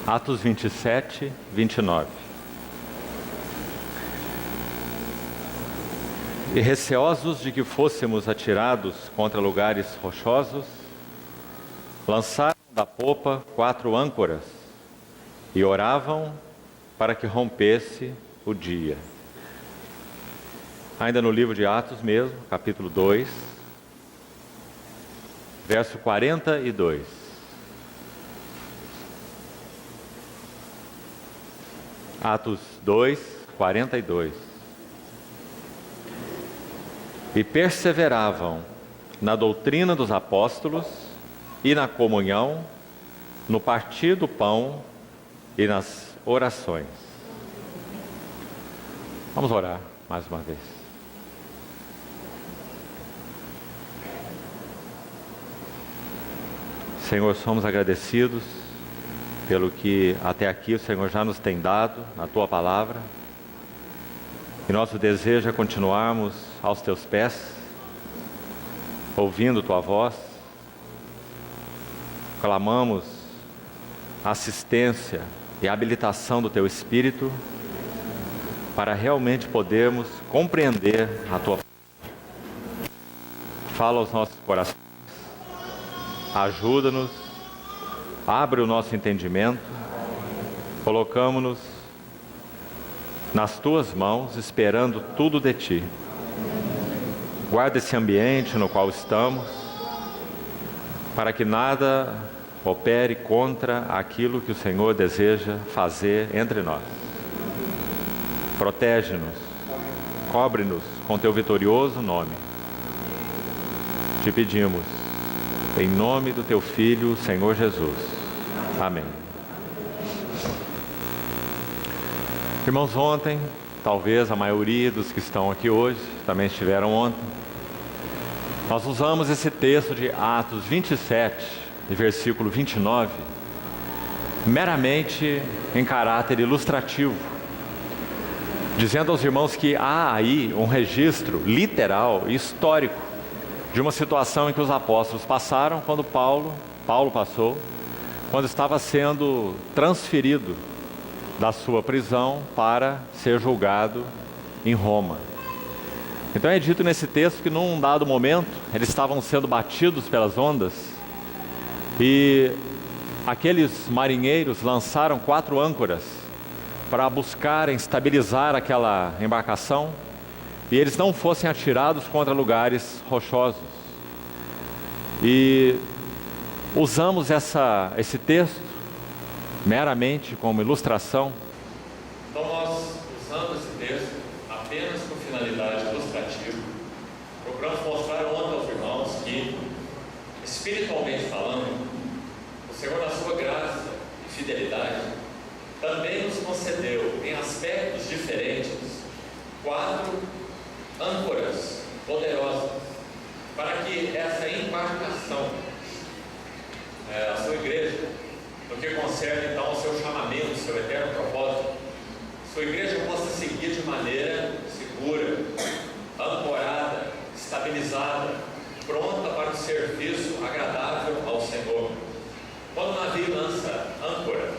Atos 27, 29. E receosos de que fôssemos atirados contra lugares rochosos, lançaram da popa 4 âncoras e oravam para que rompesse o dia. Ainda no livro de Atos mesmo, capítulo 2, verso 42. Atos 2, 42. E perseveravam na doutrina dos apóstolos e na comunhão, no partir do pão e nas orações. Vamos orar mais uma vez. Senhor, somos agradecidos pelo que até aqui o Senhor já nos tem dado na Tua Palavra. E nosso desejo é continuarmos aos Teus pés, ouvindo Tua voz. Clamamos a assistência e a habilitação do Teu Espírito para realmente podermos compreender a Tua palavra. Fala aos nossos corações, ajuda-nos, abre o nosso entendimento, colocamos-nos nas Tuas mãos, esperando tudo de Ti. Guarda esse ambiente no qual estamos, para que nada opere contra aquilo que o Senhor deseja fazer entre nós. Protege-nos, cobre-nos com Teu vitorioso nome. Te pedimos, em nome do Teu Filho, Senhor Jesus. Amém. Irmãos, ontem, talvez a maioria dos que estão aqui hoje também estiveram ontem, nós usamos esse texto de Atos 27, de versículo 29, meramente em caráter ilustrativo, dizendo aos irmãos que há aí um registro literal e histórico de uma situação em que os apóstolos passaram quando Paulo passou, quando estava sendo transferido da sua prisão para ser julgado em Roma. Então é dito nesse texto que num dado momento eles estavam sendo batidos pelas ondas e aqueles marinheiros lançaram 4 âncoras para buscarem estabilizar aquela embarcação e eles não fossem atirados contra lugares rochosos. E usamos esse texto meramente como ilustração. Então nós, usando esse texto apenas com finalidade ilustrativa, procuramos mostrar ontem aos irmãos que, espiritualmente falando, o Senhor, na sua graça e fidelidade, também nos concedeu, em aspectos diferentes, 4 âncoras poderosas, para que essa embarcação, a sua igreja, no que concerne então ao seu chamamento, seu eterno propósito, sua igreja possa seguir de maneira segura, ancorada, estabilizada, pronta para o serviço agradável ao Senhor. Quando o navio lança âncoras,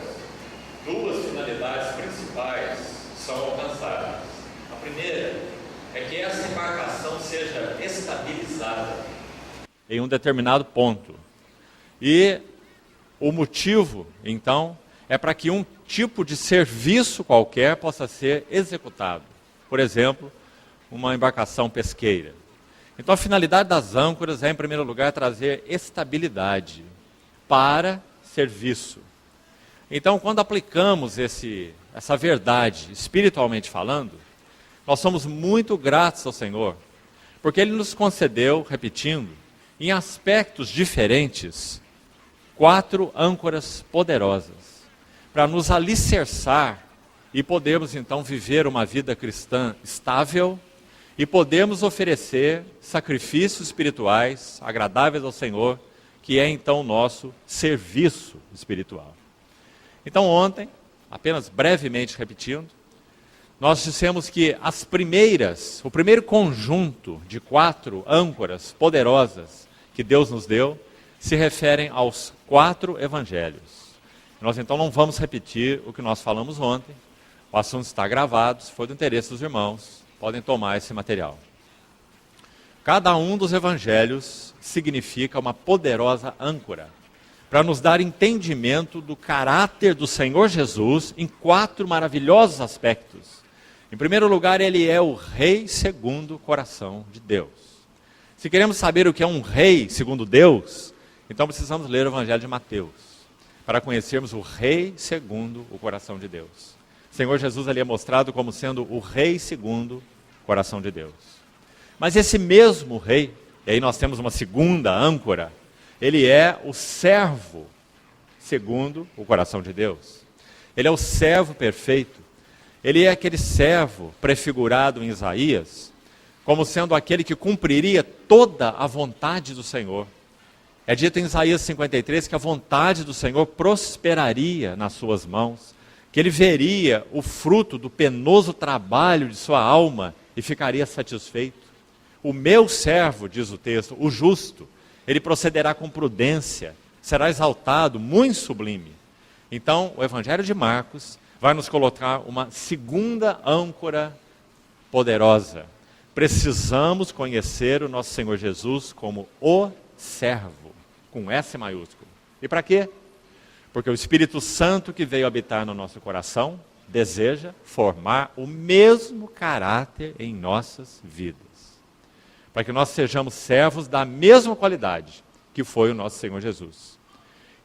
2 finalidades principais são alcançadas. A primeira é que essa embarcação seja estabilizada em um determinado ponto. E o motivo, então, é para que um tipo de serviço qualquer possa ser executado. Por exemplo, uma embarcação pesqueira. Então, a finalidade das âncoras é, em primeiro lugar, trazer estabilidade para serviço. Então, quando aplicamos essa verdade, espiritualmente falando, nós somos muito gratos ao Senhor, porque Ele nos concedeu, repetindo, em aspectos diferentes, 4 âncoras poderosas, para nos alicerçar e podermos então viver uma vida cristã estável e podemos oferecer sacrifícios espirituais agradáveis ao Senhor, que é então o nosso serviço espiritual. Então ontem, apenas brevemente repetindo, nós dissemos que o primeiro conjunto de 4 âncoras poderosas que Deus nos deu, se referem aos 4 evangelhos. Nós então não vamos repetir o que nós falamos ontem. O assunto está gravado, se for do interesse dos irmãos, podem tomar esse material. Cada um dos evangelhos significa uma poderosa âncora para nos dar entendimento do caráter do Senhor Jesus em 4 maravilhosos aspectos. Em primeiro lugar, ele é o rei segundo o coração de Deus. Se queremos saber o que é um rei segundo Deus, então precisamos ler o evangelho de Mateus, para conhecermos o rei segundo o coração de Deus. O Senhor Jesus ali é mostrado como sendo o rei segundo o coração de Deus. Mas esse mesmo rei, e aí nós temos uma segunda âncora, ele é o servo segundo o coração de Deus. Ele é o servo perfeito. Ele é aquele servo prefigurado em Isaías como sendo aquele que cumpriria toda a vontade do Senhor. É dito em Isaías 53 que a vontade do Senhor prosperaria nas suas mãos, que ele veria o fruto do penoso trabalho de sua alma e ficaria satisfeito. O meu servo, diz o texto, o justo, ele procederá com prudência, será exaltado, muito sublime. Então, o Evangelho de Marcos vai nos colocar uma segunda âncora poderosa. Precisamos conhecer o nosso Senhor Jesus como o servo, com S maiúsculo. E para quê? Porque o Espírito Santo que veio habitar no nosso coração deseja formar o mesmo caráter em nossas vidas. Para que nós sejamos servos da mesma qualidade que foi o nosso Senhor Jesus.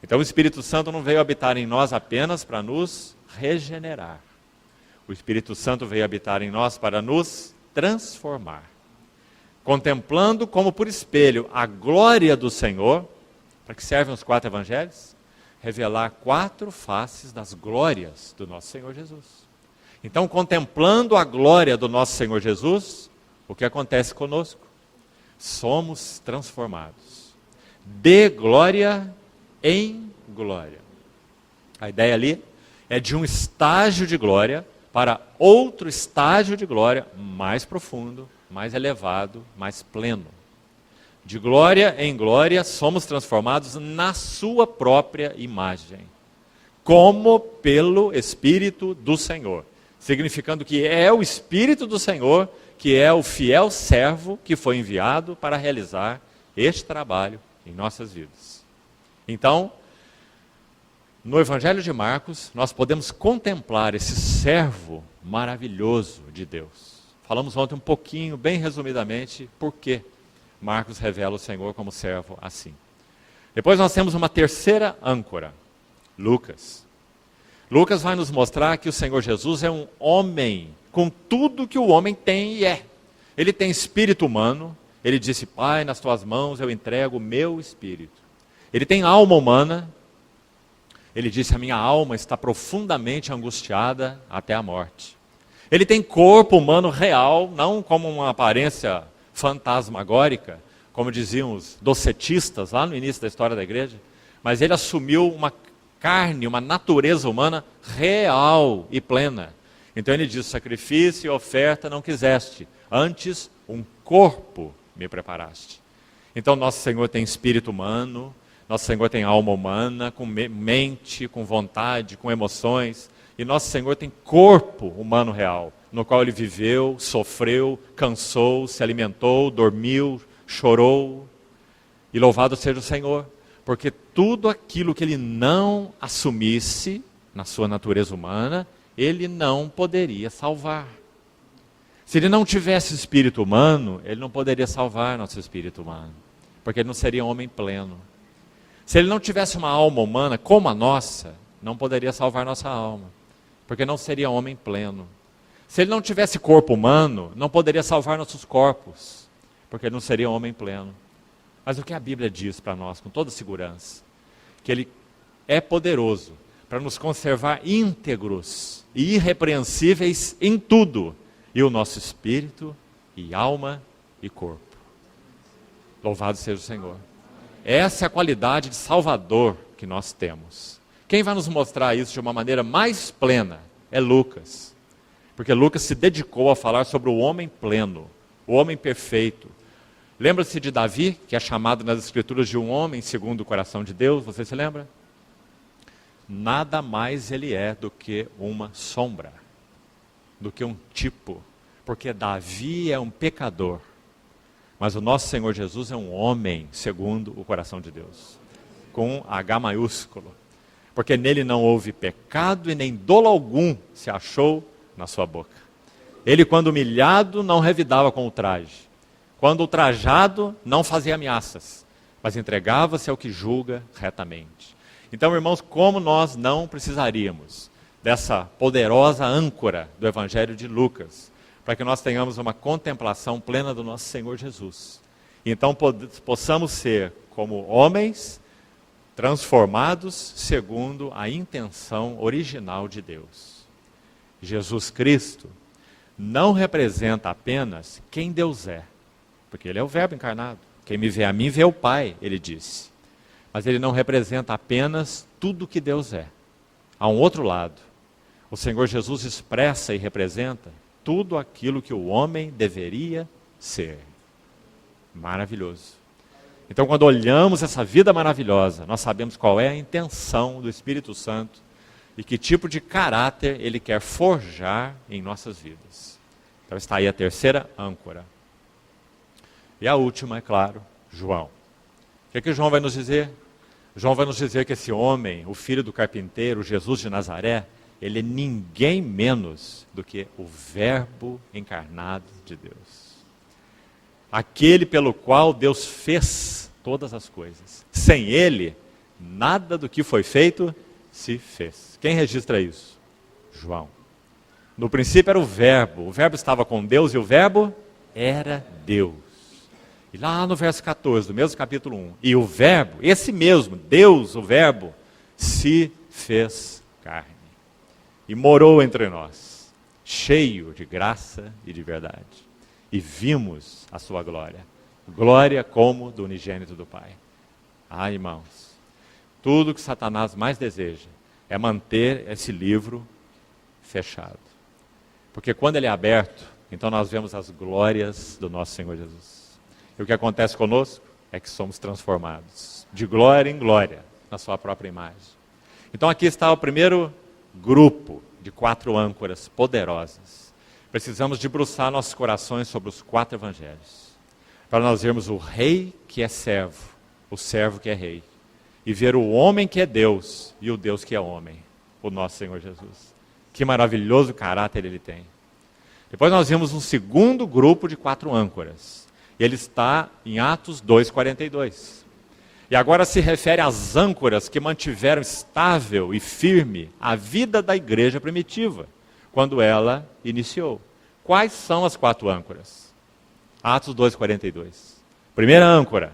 Então o Espírito Santo não veio habitar em nós apenas para nos regenerar. O Espírito Santo veio habitar em nós para nos transformar. Contemplando como por espelho a glória do Senhor, para que servem os 4 evangelhos? Revelar 4 faces das glórias do nosso Senhor Jesus. Então, contemplando a glória do nosso Senhor Jesus, o que acontece conosco? Somos transformados. De glória em glória. A ideia ali é de um estágio de glória para outro estágio de glória mais profundo, mais elevado, mais pleno. De glória em glória, somos transformados na sua própria imagem, como pelo Espírito do Senhor. Significando que é o Espírito do Senhor que é o fiel servo que foi enviado para realizar este trabalho em nossas vidas. Então, no Evangelho de Marcos, nós podemos contemplar esse servo maravilhoso de Deus. Falamos ontem um pouquinho, bem resumidamente, por que Marcos revela o Senhor como servo assim. Depois nós temos uma terceira âncora, Lucas. Lucas vai nos mostrar que o Senhor Jesus é um homem com tudo que o homem tem e é. Ele tem espírito humano, ele disse, Pai, nas tuas mãos eu entrego o meu espírito. Ele tem alma humana, ele disse, a minha alma está profundamente angustiada até a morte. Ele tem corpo humano real, não como uma aparência fantasmagórica, como diziam os docetistas lá no início da história da igreja, mas ele assumiu uma carne, uma natureza humana real e plena. Então ele diz, sacrifício e oferta não quiseste, antes um corpo me preparaste. Então nosso Senhor tem espírito humano, nosso Senhor tem alma humana, com mente, com vontade, com emoções, e nosso Senhor tem corpo humano real, no qual ele viveu, sofreu, cansou, se alimentou, dormiu, chorou. E louvado seja o Senhor, porque tudo aquilo que ele não assumisse na sua natureza humana, ele não poderia salvar. Se ele não tivesse espírito humano, ele não poderia salvar nosso espírito humano, porque ele não seria um homem pleno. Se ele não tivesse uma alma humana como a nossa, não poderia salvar nossa alma, porque não seria um homem pleno. Se ele não tivesse corpo humano, não poderia salvar nossos corpos, porque ele não seria um homem pleno. Mas o que a Bíblia diz para nós, com toda segurança? Que ele é poderoso para nos conservar íntegros e irrepreensíveis em tudo, e o nosso espírito, e alma, e corpo. Louvado seja o Senhor. Essa é a qualidade de Salvador que nós temos. Quem vai nos mostrar isso de uma maneira mais plena é Lucas. Porque Lucas se dedicou a falar sobre o homem pleno, o homem perfeito. Lembra-se de Davi, que é chamado nas Escrituras de um homem segundo o coração de Deus? Você se lembra? nada mais ele é do que uma sombra, do que um tipo, porque Davi é um pecador, mas o nosso Senhor Jesus é um homem segundo o coração de Deus, com H maiúsculo, porque nele não houve pecado e nem dolo algum se achou na sua boca. Ele, quando humilhado, não revidava com ultraje, quando ultrajado, não fazia ameaças, mas entregava-se ao que julga retamente. Então, irmãos, como nós não precisaríamos dessa poderosa âncora do Evangelho de Lucas, para que nós tenhamos uma contemplação plena do nosso Senhor Jesus. E então possamos ser como homens transformados segundo a intenção original de Deus. Jesus Cristo não representa apenas quem Deus é, porque ele é o Verbo encarnado. Quem me vê a mim, vê o Pai, ele disse. Mas ele não representa apenas tudo que Deus é. Há um outro lado. O Senhor Jesus expressa e representa tudo aquilo que o homem deveria ser. Maravilhoso. Então, quando olhamos essa vida maravilhosa, nós sabemos qual é a intenção do Espírito Santo e que tipo de caráter ele quer forjar em nossas vidas. Então está aí a terceira âncora. E a última, é claro, João. O que João vai nos dizer? João vai nos dizer que esse homem, o filho do carpinteiro, Jesus de Nazaré, ele é ninguém menos do que o Verbo encarnado de Deus. Aquele pelo qual Deus fez todas as coisas. Sem ele, nada do que foi feito se fez. Quem registra isso? João. No princípio era o Verbo estava com Deus e o Verbo era Deus. E lá no verso 14, do mesmo capítulo 1, e o Verbo, esse mesmo, Deus, o Verbo, se fez carne. E morou entre nós, cheio de graça e de verdade. E vimos a sua glória. Glória como do unigênito do Pai. Ah, irmãos, tudo que Satanás mais deseja é manter esse livro fechado. Porque quando ele é aberto, então nós vemos as glórias do nosso Senhor Jesus. E o que acontece conosco é que somos transformados de glória em glória na sua própria imagem. Então aqui está o primeiro grupo de 4 âncoras poderosas. Precisamos debruçar nossos corações sobre os 4 evangelhos, para nós vermos o rei que é servo, o servo que é rei, e ver o homem que é Deus e o Deus que é homem, o nosso Senhor Jesus. Que maravilhoso caráter ele tem. Depois nós vimos um segundo grupo de 4 âncoras. Ele está em Atos 2:42. E agora se refere às âncoras que mantiveram estável e firme a vida da igreja primitiva, quando ela iniciou. Quais são as 4 âncoras? Atos 2:42. Primeira âncora.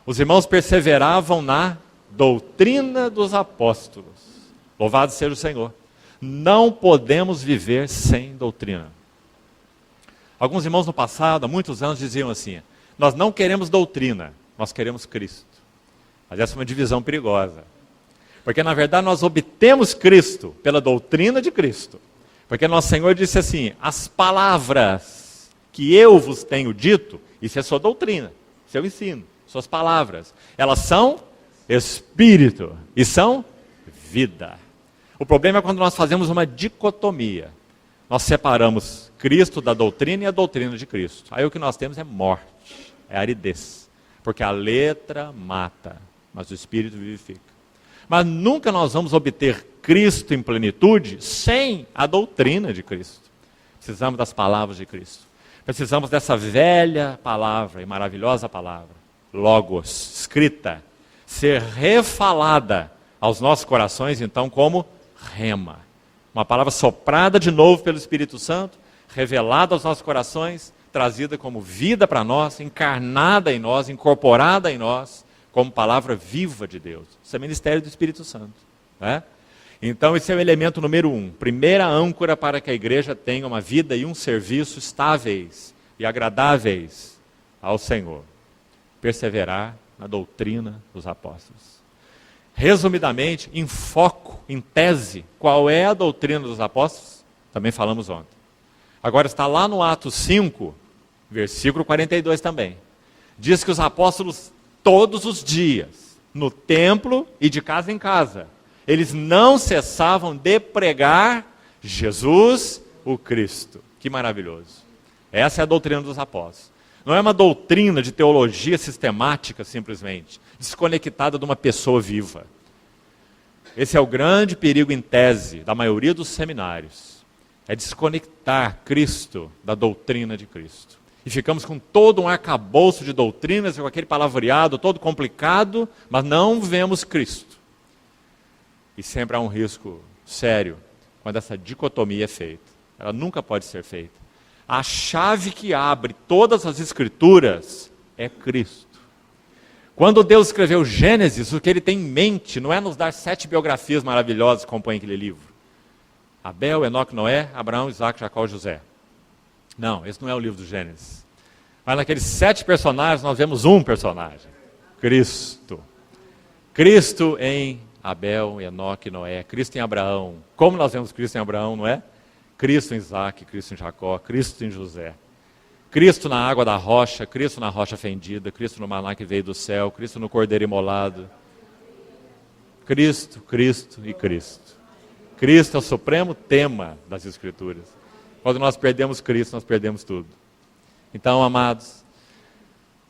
Os irmãos perseveravam na doutrina dos apóstolos. Louvado seja o Senhor. Não podemos viver sem doutrina. Alguns irmãos no passado, há muitos anos, diziam assim: nós não queremos doutrina, nós queremos Cristo. Mas essa é uma divisão perigosa. Porque na verdade nós obtemos Cristo pela doutrina de Cristo. Porque nosso Senhor disse assim: as palavras que eu vos tenho dito, isso é sua doutrina, seu ensino, suas palavras. Elas são espírito e são vida. O problema é quando nós fazemos uma dicotomia. Nós separamos Cristo da doutrina e a doutrina de Cristo. Aí o que nós temos é morte, é aridez. Porque a letra mata, mas o Espírito vivifica. Mas nunca nós vamos obter Cristo em plenitude sem a doutrina de Cristo. Precisamos das palavras de Cristo. Precisamos dessa velha palavra e maravilhosa palavra, Logos, escrita, ser refalada aos nossos corações, então, como rema. Uma palavra soprada de novo pelo Espírito Santo, revelada aos nossos corações, trazida como vida para nós, encarnada em nós, incorporada em nós, como palavra viva de Deus. Isso é ministério do Espírito Santo. Né? Então esse é o elemento número 1. Primeira âncora para que a igreja tenha uma vida e um serviço estáveis e agradáveis ao Senhor. Perseverar na doutrina dos apóstolos. Resumidamente, em foco, em tese, qual é a doutrina dos apóstolos? Também falamos ontem. Agora está lá no Atos 5, versículo 42 também. Diz que os apóstolos, todos os dias, no templo e de casa em casa, Eles não cessavam de pregar Jesus, o Cristo. Que maravilhoso. Essa é a doutrina dos apóstolos. Não é uma doutrina de teologia sistemática, simplesmente, desconectada de uma pessoa viva. Esse é o grande perigo em tese da maioria dos seminários. É desconectar Cristo da doutrina de Cristo. E ficamos com todo um arcabouço de doutrinas, com aquele palavreado todo complicado, mas não vemos Cristo. E sempre há um risco sério quando essa dicotomia é feita. Ela nunca pode ser feita. A chave que abre todas as Escrituras é Cristo. Quando Deus escreveu Gênesis, o que ele tem em mente não é nos dar 7 biografias maravilhosas que compõem aquele livro. Abel, Enoque, Noé, Abraão, Isaac, Jacó e José. Não, esse não é o livro do Gênesis. Mas naqueles 7 personagens nós vemos um personagem. Cristo. Cristo em Abel, Enoque, Noé. Cristo em Abraão. Como nós vemos Cristo em Abraão, não é? Cristo em Isaac, Cristo em Jacó, Cristo em José. Cristo na água da rocha, Cristo na rocha fendida, Cristo no maná que veio do céu, Cristo no cordeiro imolado. Cristo, Cristo e Cristo. Cristo é o supremo tema das Escrituras. Quando nós perdemos Cristo, nós perdemos tudo. Então, amados,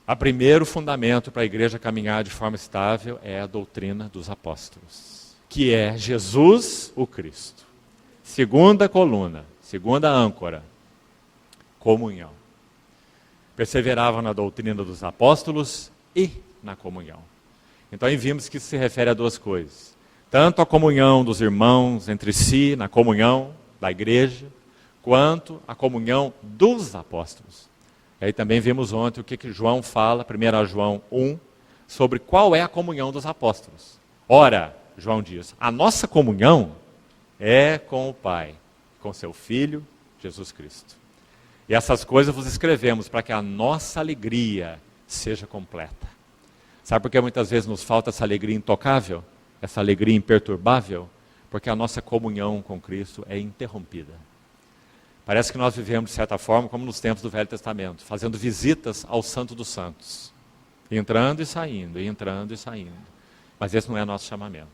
o primeiro fundamento para a igreja caminhar de forma estável é a doutrina dos apóstolos, que é Jesus, o Cristo. Segunda coluna, segunda âncora, comunhão. Perseveravam na doutrina dos apóstolos e na comunhão. Então aí vimos que isso se refere a 2 coisas. Tanto a comunhão dos irmãos entre si, na comunhão da igreja, quanto a comunhão dos apóstolos. E aí também vimos ontem o que João fala, 1 João 1, sobre qual é a comunhão dos apóstolos. Ora, João diz, a nossa comunhão é com o Pai, com seu Filho, Jesus Cristo. E essas coisas vos escrevemos para que a nossa alegria seja completa. Sabe por que muitas vezes nos falta essa alegria intocável? Essa alegria imperturbável? Porque a nossa comunhão com Cristo é interrompida. Parece que nós vivemos de certa forma como nos tempos do Velho Testamento, fazendo visitas ao Santo dos Santos. Entrando e saindo, entrando e saindo. Mas esse não é nosso chamamento.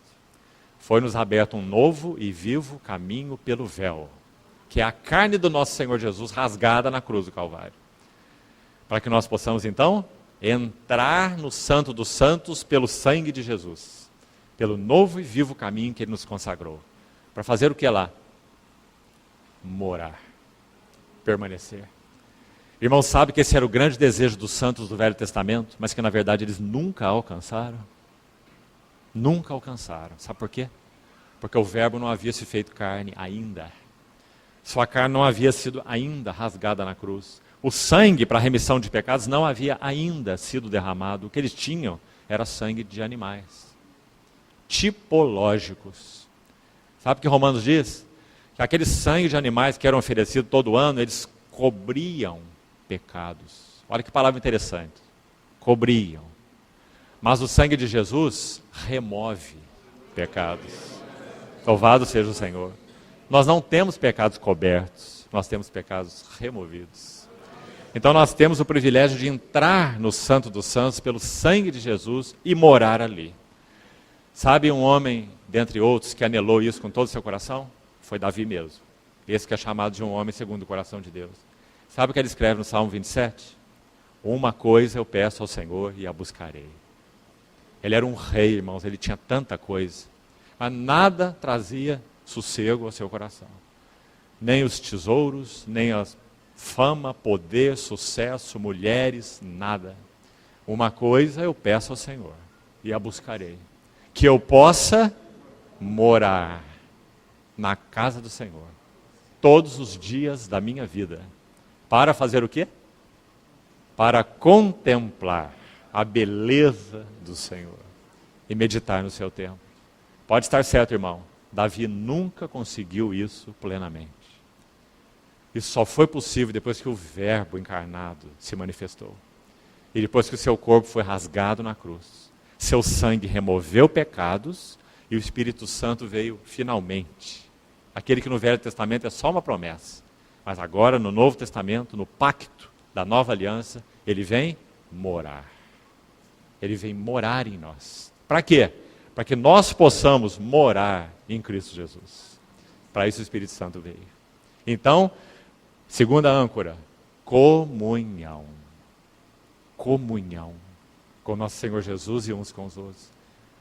Foi-nos aberto um novo e vivo caminho pelo véu, que é a carne do nosso Senhor Jesus rasgada na cruz do Calvário. Para que nós possamos, então, entrar no Santo dos Santos pelo sangue de Jesus, pelo novo e vivo caminho que Ele nos consagrou. Para fazer o que lá? Morar, permanecer. Irmão, sabe que esse era o grande desejo dos santos do Velho Testamento, mas que na verdade eles nunca alcançaram? Nunca alcançaram. Sabe por quê? Porque o verbo não havia se feito carne ainda. Sua carne não havia sido ainda rasgada na cruz. O sangue para a remissão de pecados não havia ainda sido derramado. O que eles tinham era sangue de animais. Tipológicos. Sabe o que Romanos diz? Que aquele sangue de animais que eram oferecidos todo ano, eles cobriam pecados. Olha que palavra interessante. Cobriam. Mas o sangue de Jesus remove pecados. Louvado seja o Senhor. Nós não temos pecados cobertos, nós temos pecados removidos. Então nós temos o privilégio de entrar no Santo dos Santos pelo sangue de Jesus e morar ali. Sabe um homem, dentre outros, que anelou isso com todo o seu coração? Foi Davi mesmo. Esse que é chamado de um homem segundo o coração de Deus. Sabe o que ele escreve no Salmo 27? Uma coisa eu peço ao Senhor e a buscarei. Ele era um rei, irmãos, ele tinha tanta coisa, mas nada trazia sossego ao seu coração. Nem os tesouros, nem a fama, poder, sucesso, mulheres, nada. Uma coisa eu peço ao Senhor e a buscarei, que eu possa morar na casa do Senhor todos os dias da minha vida. Para fazer o quê? Para contemplar a beleza do Senhor e meditar no seu templo. Pode estar certo, irmão, Davi nunca conseguiu isso plenamente. Isso só foi possível depois que o Verbo encarnado se manifestou. E depois que o seu corpo foi rasgado na cruz. Seu sangue removeu pecados e o Espírito Santo veio finalmente. Aquele que no Velho Testamento é só uma promessa. Mas agora no Novo Testamento, no pacto da nova aliança, ele vem morar. Ele vem morar em nós. Para quê? para que nós possamos morar em Cristo Jesus. Para isso o Espírito Santo veio. Então, segunda âncora, comunhão. Comunhão com nosso Senhor Jesus e uns com os outros.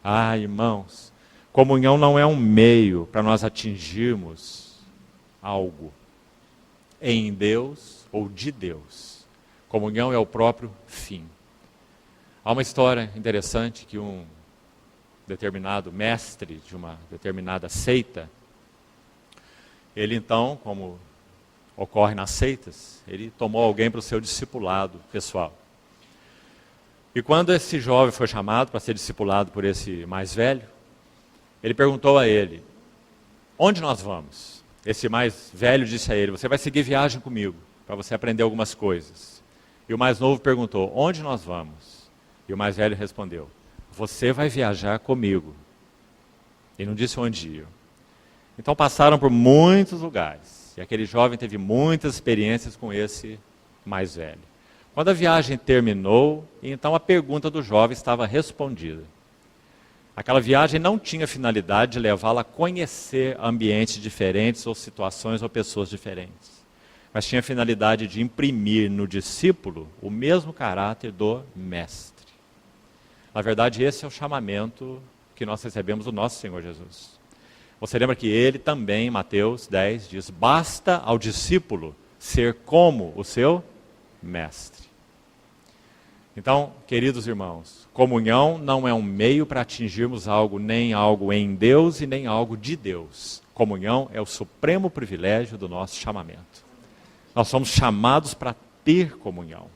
Ah, irmãos, comunhão não é um meio para nós atingirmos algo em Deus ou de Deus. Comunhão é o próprio fim. Há uma história interessante que um determinado mestre de uma determinada seita, ele então, como ocorre nas seitas, ele tomou alguém para o seu discipulado pessoal. E quando esse jovem foi chamado para ser discipulado por esse mais velho, ele perguntou a ele, onde nós vamos? Esse mais velho disse a ele, você vai seguir viagem comigo, para você aprender algumas coisas. E o mais novo perguntou, onde nós vamos? E o mais velho respondeu, você vai viajar comigo. E não disse onde ir. Então passaram por muitos lugares. E aquele jovem teve muitas experiências com esse mais velho. Quando a viagem terminou, então a pergunta do jovem estava respondida. Aquela viagem não tinha finalidade de levá-lo a conhecer ambientes diferentes ou situações ou pessoas diferentes. Mas tinha a finalidade de imprimir no discípulo o mesmo caráter do mestre. Na verdade, esse é o chamamento que nós recebemos do nosso Senhor Jesus. Você lembra que ele também, em Mateus 10, diz, basta ao discípulo ser como o seu mestre. Então, queridos irmãos, comunhão não é um meio para atingirmos algo, nem algo em Deus e nem algo de Deus. Comunhão é o supremo privilégio do nosso chamamento. Nós somos chamados para ter comunhão.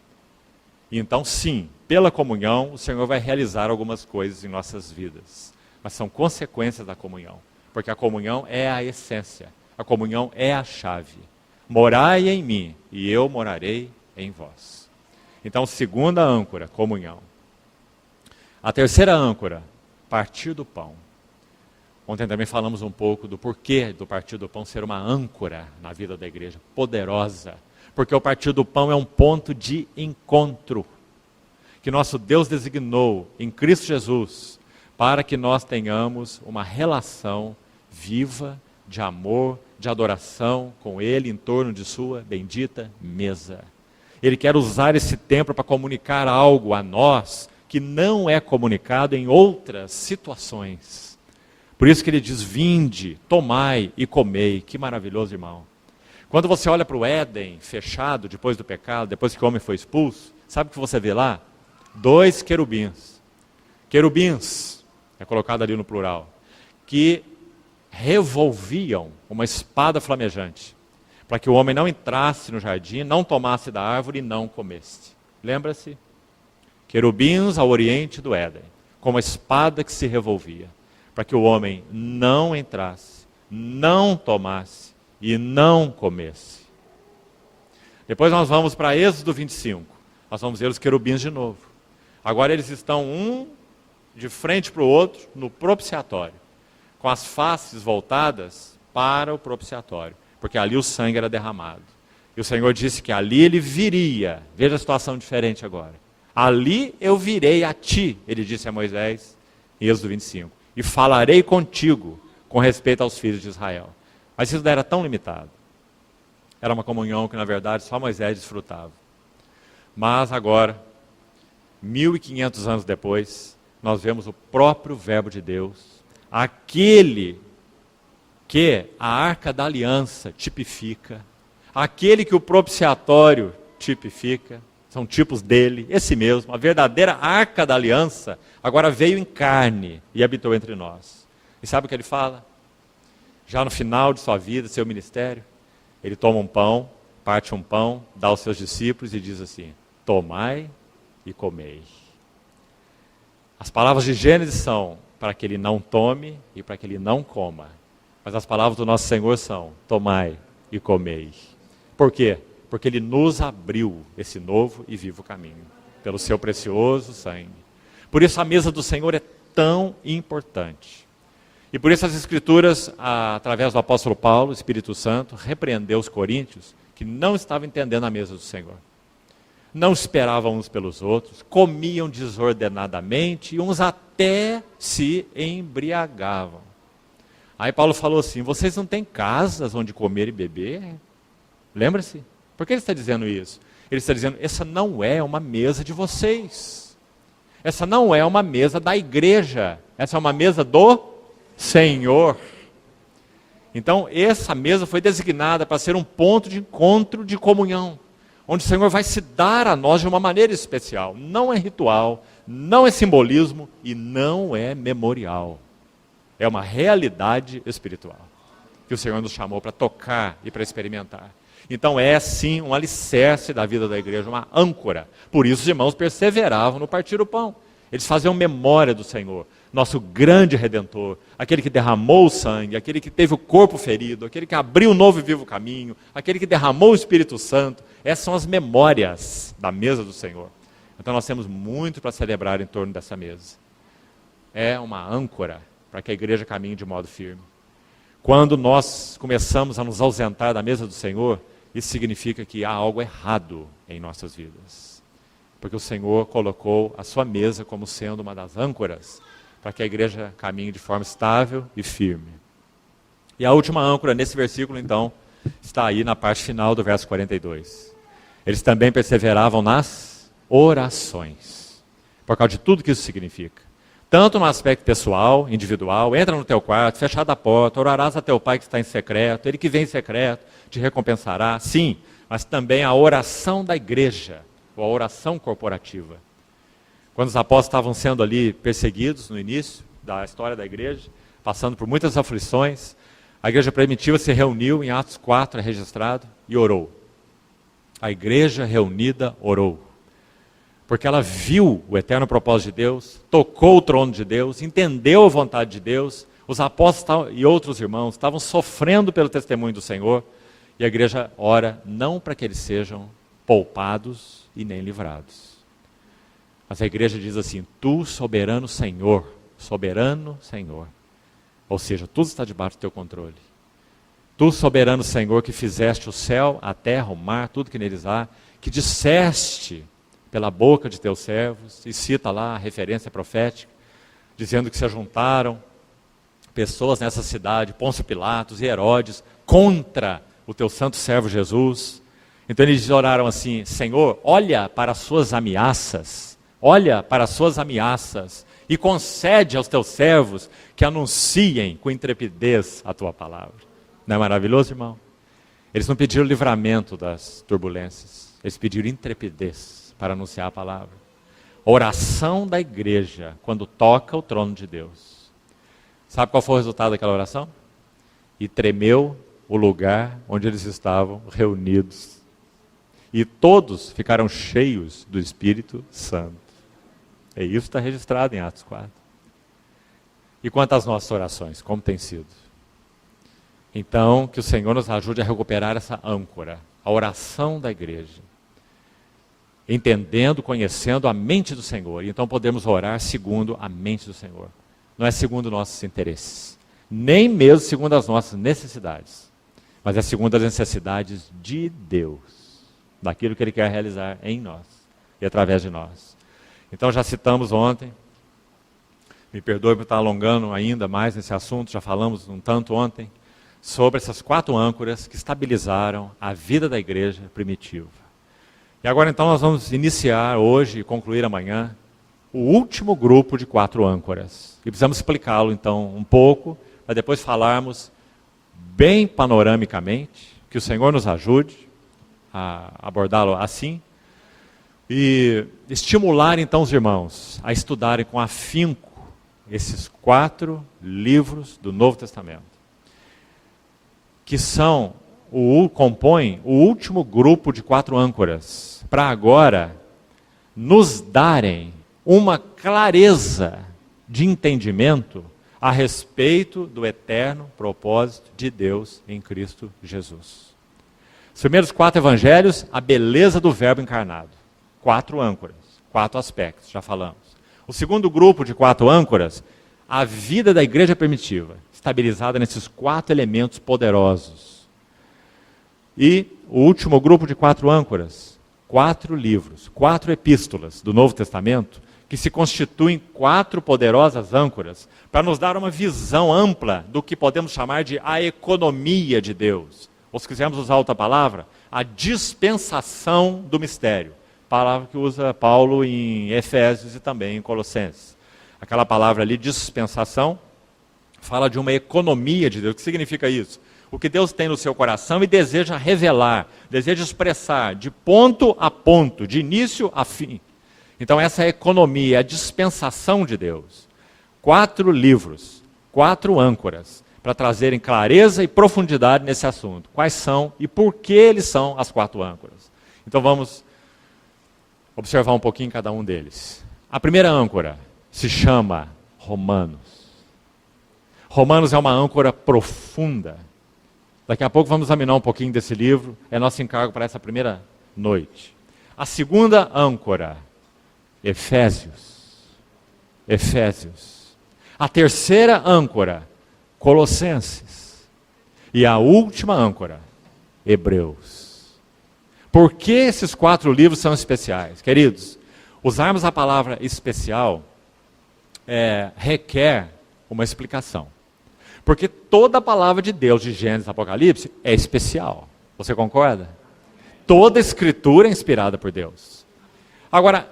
E então, sim, pela comunhão, o Senhor vai realizar algumas coisas em nossas vidas. Mas são consequências da comunhão. Porque a comunhão é a essência. A comunhão é a chave. Morai em mim, e eu morarei em vós. Então, segunda âncora, comunhão. A terceira âncora, partir do pão. Ontem também falamos um pouco do porquê do partir do pão ser uma âncora na vida da igreja, poderosa. Porque o partir do pão é um ponto de encontro que nosso Deus designou em Cristo Jesus para que nós tenhamos uma relação viva de amor, de adoração com Ele em torno de sua bendita mesa. Ele quer usar esse tempo para comunicar algo a nós que não é comunicado em outras situações. Por isso que ele diz, vinde, tomai e comei. Que maravilhoso, irmão. Quando você olha para o Éden fechado, depois do pecado, depois que o homem foi expulso, sabe o que você vê lá? 2 querubins. Querubins, é colocado ali no plural, que revolviam uma espada flamejante, para que o homem não entrasse no jardim, não tomasse da árvore e não comesse. Lembra-se? Querubins ao oriente do Éden, com uma espada que se revolvia, para que o homem não entrasse, não tomasse e não comesse. Depois nós vamos para Êxodo 25, nós vamos ver os querubins de novo. Agora eles estão um de frente para o outro no propiciatório, com as faces voltadas para o propiciatório, porque ali o sangue era derramado. E o Senhor disse que ali ele viria, veja a situação diferente agora. Ali eu virei a ti, ele disse a Moisés, em Êxodo 25, e falarei contigo com respeito aos filhos de Israel. Mas isso era tão limitado. Era uma comunhão que na verdade só Moisés desfrutava. Mas agora, 1500 anos depois, nós vemos o próprio verbo de Deus, aquele que a arca da aliança tipifica, aquele que o propiciatório tipifica, são tipos dele, esse mesmo, a verdadeira arca da aliança, agora veio em carne e habitou entre nós. E sabe o que ele fala? Já no final de sua vida, seu ministério, ele toma um pão, parte um pão, dá aos seus discípulos e diz assim, tomai e comei. As palavras de Gênesis são para que ele não tome e para que ele não coma. Mas as palavras do nosso Senhor são, tomai e comei. Por quê? Porque ele nos abriu esse novo e vivo caminho, pelo seu precioso sangue. Por isso a mesa do Senhor é tão importante. E por isso as Escrituras, através do apóstolo Paulo, o Espírito Santo, repreendeu os coríntios que não estavam entendendo a mesa do Senhor. não esperavam uns pelos outros, comiam desordenadamente e uns até se embriagavam. Aí Paulo falou assim, vocês não têm casas onde comer e beber? Lembra-se? Por que ele está dizendo isso? Ele está dizendo, essa não é uma mesa de vocês. Essa não é uma mesa da igreja. Essa é uma mesa do Senhor. Então, essa mesa foi designada para ser um ponto de encontro de comunhão, onde o Senhor vai se dar a nós de uma maneira especial. Não é ritual, não é simbolismo e não é memorial. É uma realidade espiritual que o Senhor nos chamou para tocar e para experimentar. Então é sim um alicerce da vida da igreja, uma âncora. Por isso os irmãos perseveravam no partir o pão. Eles faziam memória do Senhor, nosso grande Redentor, aquele que derramou o sangue, aquele que teve o corpo ferido, aquele que abriu o novo e vivo caminho, aquele que derramou o Espírito Santo. Essas são as memórias da mesa do Senhor. Então nós temos muito para celebrar em torno dessa mesa. É uma âncora para que a igreja caminhe de modo firme. Quando nós começamos a nos ausentar da mesa do Senhor, isso significa que há algo errado em nossas vidas. Porque o Senhor colocou a sua mesa como sendo uma das âncoras para que a igreja caminhe de forma estável e firme. E a última âncora nesse versículo, então, está aí na parte final do verso 42. Eles também perseveravam nas orações, por causa de tudo que isso significa. Tanto no aspecto pessoal, individual, entra no teu quarto, fechada a porta, orarás a teu pai que está em secreto, ele que vem em secreto te recompensará, sim, mas também a oração da igreja, ou a oração corporativa. Quando os apóstolos estavam sendo ali perseguidos no início da história da igreja, passando por muitas aflições, a igreja primitiva se reuniu, em Atos 4 é registrado, e orou. A igreja reunida orou. Porque ela viu o eterno propósito de Deus, tocou o trono de Deus, entendeu a vontade de Deus, os apóstolos e outros irmãos estavam sofrendo pelo testemunho do Senhor, e a igreja ora não para que eles sejam poupados e nem livrados. Mas a igreja diz assim, tu soberano Senhor, ou seja, tudo está debaixo do teu controle. Tu soberano Senhor que fizeste o céu, a terra, o mar, tudo que neles há, que disseste pela boca de teus servos, e cita lá a referência profética, dizendo que se juntaram pessoas nessa cidade, Pôncio Pilatos e Herodes, contra o teu santo servo Jesus. Então eles oraram assim, Senhor, olha para as suas ameaças, e concede aos teus servos que anunciem com intrepidez a tua palavra. Não é maravilhoso, irmão? Eles não pediram livramento das turbulências, eles pediram intrepidez para anunciar a palavra. A oração da igreja, quando toca o trono de Deus. Sabe qual foi o resultado daquela oração? E tremeu o lugar onde eles estavam reunidos. E todos ficaram cheios do Espírito Santo. E isso está registrado em Atos 4. E quanto às nossas orações, como tem sido? Então, que o Senhor nos ajude a recuperar essa âncora, a oração da igreja. Entendendo, conhecendo a mente do Senhor. E então podemos orar segundo a mente do Senhor. Não é segundo nossos interesses. Nem mesmo segundo as nossas necessidades. Mas é segundo as necessidades de Deus. Daquilo que Ele quer realizar em nós. E através de nós. Então já citamos ontem. Me perdoe por estar alongando ainda mais nesse assunto. Já falamos um tanto ontem. Sobre essas 4 âncoras que estabilizaram a vida da igreja primitiva. E agora então nós vamos iniciar hoje e concluir amanhã o último grupo de 4 âncoras. E precisamos explicá-lo então um pouco, para depois falarmos bem panoramicamente, que o Senhor nos ajude a abordá-lo assim, e estimular então os irmãos a estudarem com afinco esses 4 livros do Novo Testamento, que compõem o último grupo de 4 âncoras, para agora nos darem uma clareza de entendimento a respeito do eterno propósito de Deus em Cristo Jesus. Os primeiros 4 evangelhos, a beleza do verbo encarnado. 4 âncoras, 4 aspectos, já falamos. O segundo grupo de 4 âncoras, a vida da igreja primitiva, estabilizada nesses 4 elementos poderosos. E o último grupo de 4 âncoras, 4 livros, 4 epístolas do Novo Testamento, que se constituem 4 poderosas âncoras, para nos dar uma visão ampla do que podemos chamar de a economia de Deus. Ou se quisermos usar outra palavra, a dispensação do mistério. Palavra que usa Paulo em Efésios e também em Colossenses. Aquela palavra ali, dispensação, fala de uma economia de Deus. O que significa isso? O que Deus tem no seu coração e deseja revelar, deseja expressar de ponto a ponto, de início a fim. Então essa é a economia, a dispensação de Deus. 4 livros, 4 âncoras, para trazerem clareza e profundidade nesse assunto. Quais são e por que eles são as 4 âncoras. Então vamos observar um pouquinho cada um deles. A primeira âncora se chama Romanos. Romanos é uma âncora profunda. Daqui a pouco vamos examinar um pouquinho desse livro, é nosso encargo para essa primeira noite. A segunda âncora, Efésios. Efésios. A terceira âncora, Colossenses. E a última âncora, Hebreus. Por que esses 4 livros são especiais? Queridos, usarmos a palavra especial requer uma explicação. Porque toda a palavra de Deus, de Gênesis e Apocalipse, é especial. Você concorda? Toda a escritura é inspirada por Deus. Agora,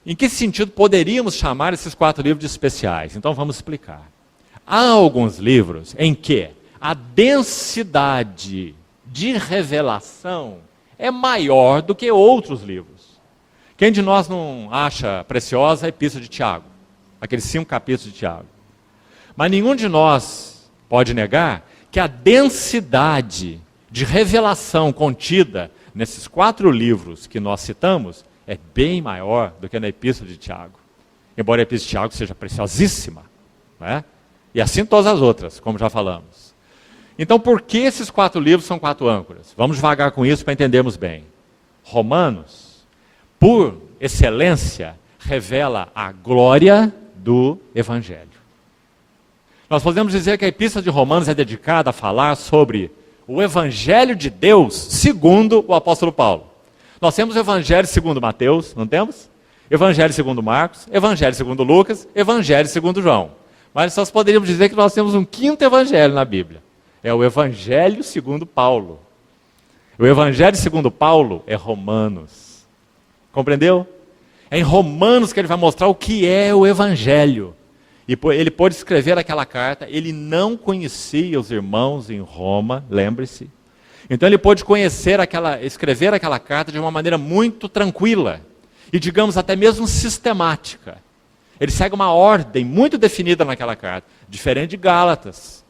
em que sentido poderíamos chamar esses 4 livros de especiais? Então vamos explicar. Há alguns livros em que a densidade de revelação é maior do que outros livros. Quem de nós não acha preciosa a Epístola de Tiago? Aqueles 5 capítulos de Tiago. Mas nenhum de nós pode negar que a densidade de revelação contida nesses 4 livros que nós citamos é bem maior do que na Epístola de Tiago. Embora a Epístola de Tiago seja preciosíssima, não é? E assim todas as outras, como já falamos. Então, por que esses 4 livros são 4 âncoras? Vamos devagar com isso para entendermos bem. Romanos, por excelência, revela a glória do Evangelho. Nós podemos dizer que a Epístola de Romanos é dedicada a falar sobre o Evangelho de Deus segundo o apóstolo Paulo. Nós temos o Evangelho segundo Mateus, não temos? Evangelho segundo Marcos, Evangelho segundo Lucas, Evangelho segundo João. Mas nós poderíamos dizer que nós temos um 5º Evangelho na Bíblia. É o Evangelho segundo Paulo. O Evangelho segundo Paulo é Romanos. Compreendeu? É em Romanos que ele vai mostrar o que é o Evangelho. E ele pôde escrever aquela carta, ele não conhecia os irmãos em Roma, lembre-se. Então ele pôde escrever aquela carta de uma maneira muito tranquila. E digamos até mesmo sistemática. Ele segue uma ordem muito definida naquela carta, diferente de Gálatas.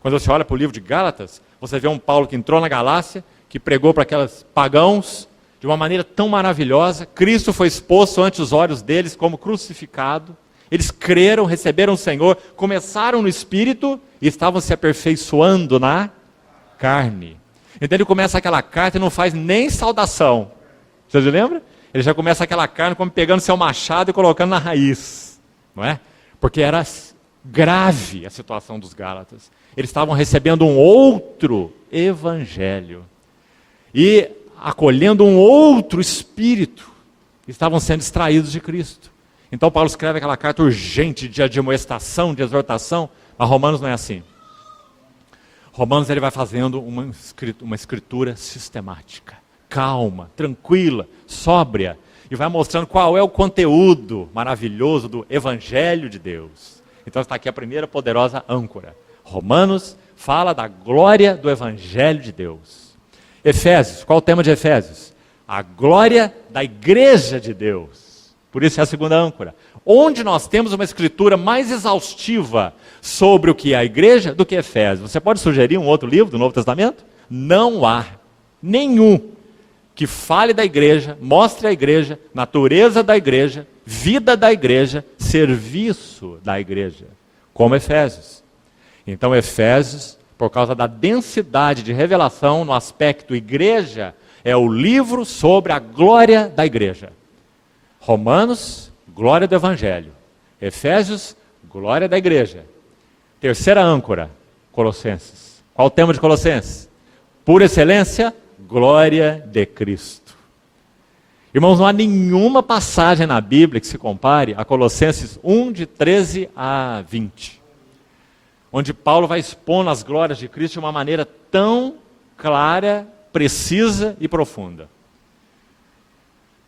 Quando você olha para o livro de Gálatas, você vê um Paulo que entrou na Galácia, que pregou para aqueles pagãos de uma maneira tão maravilhosa. Cristo foi exposto ante os olhos deles como crucificado. Eles creram, receberam o Senhor, começaram no Espírito e estavam se aperfeiçoando na carne. Então ele começa aquela carta e não faz nem saudação. Você se lembra? Ele já começa aquela carta como pegando seu machado e colocando na raiz. Não é? Porque era grave a situação dos Gálatas. Eles estavam recebendo um outro evangelho. E acolhendo um outro espírito. Estavam sendo extraídos de Cristo. Então Paulo escreve aquela carta urgente de admoestação, de exortação. Mas Romanos não é assim. Romanos ele vai fazendo uma escritura sistemática, calma, tranquila, sóbria. E vai mostrando qual é o conteúdo maravilhoso do Evangelho de Deus. Então está aqui a primeira poderosa âncora. Romanos fala da glória do Evangelho de Deus. Efésios, qual o tema de Efésios? A glória da igreja de Deus. Por isso é a segunda âncora. Onde nós temos uma escritura mais exaustiva sobre o que é a igreja do que Efésios. Você pode sugerir um outro livro do Novo Testamento? Não há nenhum que fale da igreja, mostre a igreja, natureza da igreja, vida da igreja, serviço da igreja, como Efésios. Então Efésios, por causa da densidade de revelação no aspecto igreja, é o livro sobre a glória da igreja. Romanos, glória do Evangelho. Efésios, glória da igreja. Terceira âncora, Colossenses. Qual o tema de Colossenses? Por excelência, glória de Cristo. Irmãos, não há nenhuma passagem na Bíblia que se compare a Colossenses 1, de 13 a 20, onde Paulo vai expondo as glórias de Cristo de uma maneira tão clara, precisa e profunda.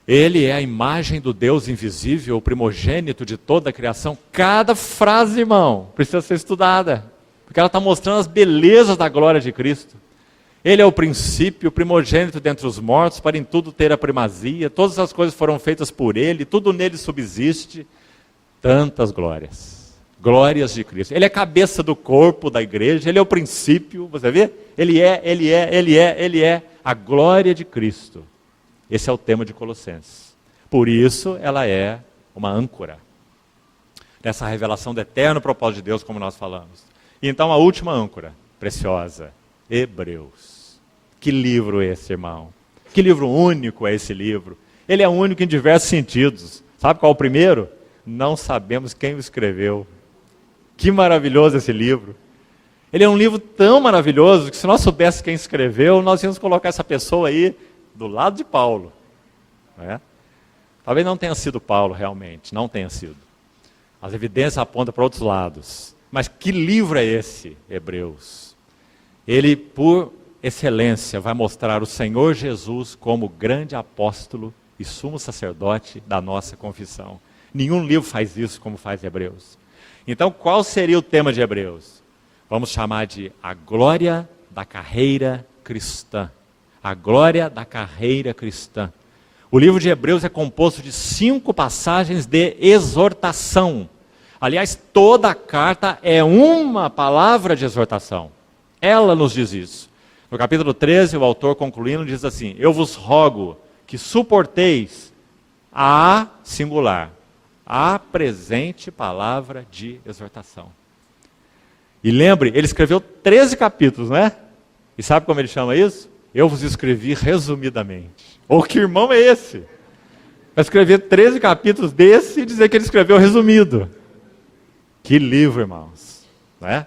Ele é a imagem do Deus invisível, o primogênito de toda a criação. Cada frase, irmão, precisa ser estudada, porque ela está mostrando as belezas da glória de Cristo. Ele é o princípio, o primogênito dentre os mortos, para em tudo ter a primazia. Todas as coisas foram feitas por ele, tudo nele subsiste. Tantas glórias. Glórias de Cristo. Ele é a cabeça do corpo da igreja, ele é o princípio, você vê? Ele é a glória de Cristo. Esse é o tema de Colossenses. Por isso, ela é uma âncora dessa revelação do eterno propósito de Deus, como nós falamos. E então a última âncora, preciosa, Hebreus. Que livro esse, irmão? Que livro único é esse livro? Ele é único em diversos sentidos. Sabe qual é o primeiro? Não sabemos quem o escreveu. Que maravilhoso esse livro. Ele é um livro tão maravilhoso que se nós soubéssemos quem escreveu, nós íamos colocar essa pessoa aí do lado de Paulo. Não é? Talvez não tenha sido Paulo realmente, não tenha sido. As evidências apontam para outros lados. Mas que livro é esse, Hebreus? Ele, por excelência, vai mostrar o Senhor Jesus como grande apóstolo e sumo sacerdote da nossa confissão. Nenhum livro faz isso como faz Hebreus. Então, qual seria o tema de Hebreus? Vamos chamar de a glória da carreira cristã. A glória da carreira cristã. O livro de Hebreus é composto de 5 passagens de exortação. Aliás, toda a carta é uma palavra de exortação. Ela nos diz isso. No capítulo 13, o autor concluindo diz assim: eu vos rogo que suporteis a singular, a presente palavra de exortação. E lembre, ele escreveu 13 capítulos, não é? E sabe como ele chama isso? Eu vos escrevi resumidamente. Ou que irmão é esse? Vai escrever 13 capítulos desse e dizer que ele escreveu resumido. Que livro, irmãos. Não é?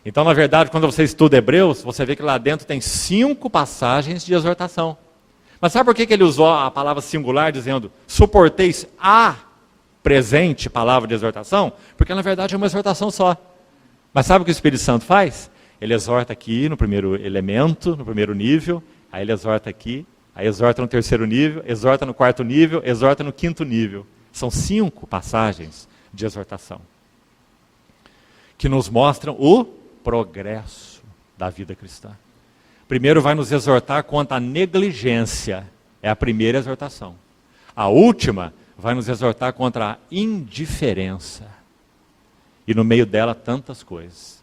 Então, na verdade, quando você estuda Hebreus, você vê que lá dentro tem 5 passagens de exortação. Mas sabe por que ele usou a palavra singular, dizendo suporteis a presente palavra de exortação? Porque, na verdade, é uma exortação só. Mas sabe o que o Espírito Santo faz? Ele exorta aqui no primeiro elemento, no primeiro nível, aí ele exorta aqui, aí exorta no terceiro nível, exorta no quarto nível, exorta no quinto nível. São 5 passagens de exortação que nos mostram o progresso da vida cristã. Primeiro vai nos exortar quanto à negligência, é a primeira exortação. A última vai nos exortar contra a indiferença. E no meio dela tantas coisas,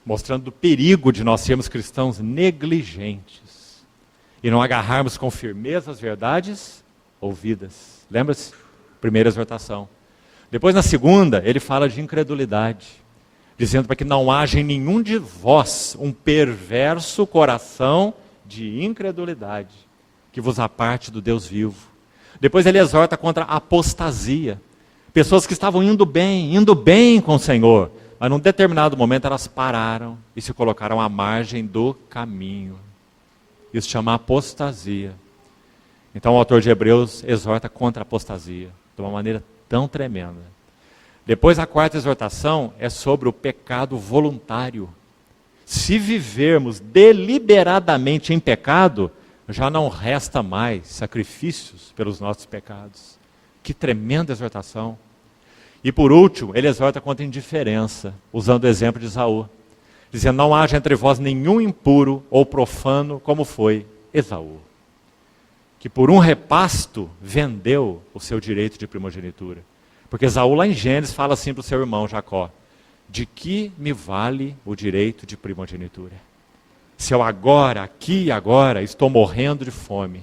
mostrando o perigo de nós sermos cristãos negligentes e não agarrarmos com firmeza as verdades ouvidas. Lembra-se? Primeira exortação. Depois, na segunda, ele fala de incredulidade, dizendo para que não haja em nenhum de vós um perverso coração de incredulidade, que vos aparte do Deus vivo. Depois ele exorta contra a apostasia. Pessoas que estavam indo bem com o Senhor, mas num determinado momento elas pararam e se colocaram à margem do caminho. Isso chama apostasia. Então o autor de Hebreus exorta contra a apostasia, de uma maneira tão tremenda. Depois a quarta exortação é sobre o pecado voluntário. Se vivermos deliberadamente em pecado, já não resta mais sacrifícios pelos nossos pecados. Que tremenda exortação. E por último, ele exorta contra a indiferença, usando o exemplo de Esaú, dizendo: não haja entre vós nenhum impuro ou profano, como foi Esaú, que por um repasto vendeu o seu direito de primogenitura. Porque Esaú lá em Gênesis fala assim para o seu irmão Jacó: de que me vale o direito de primogenitura? Se eu agora, aqui e agora, estou morrendo de fome.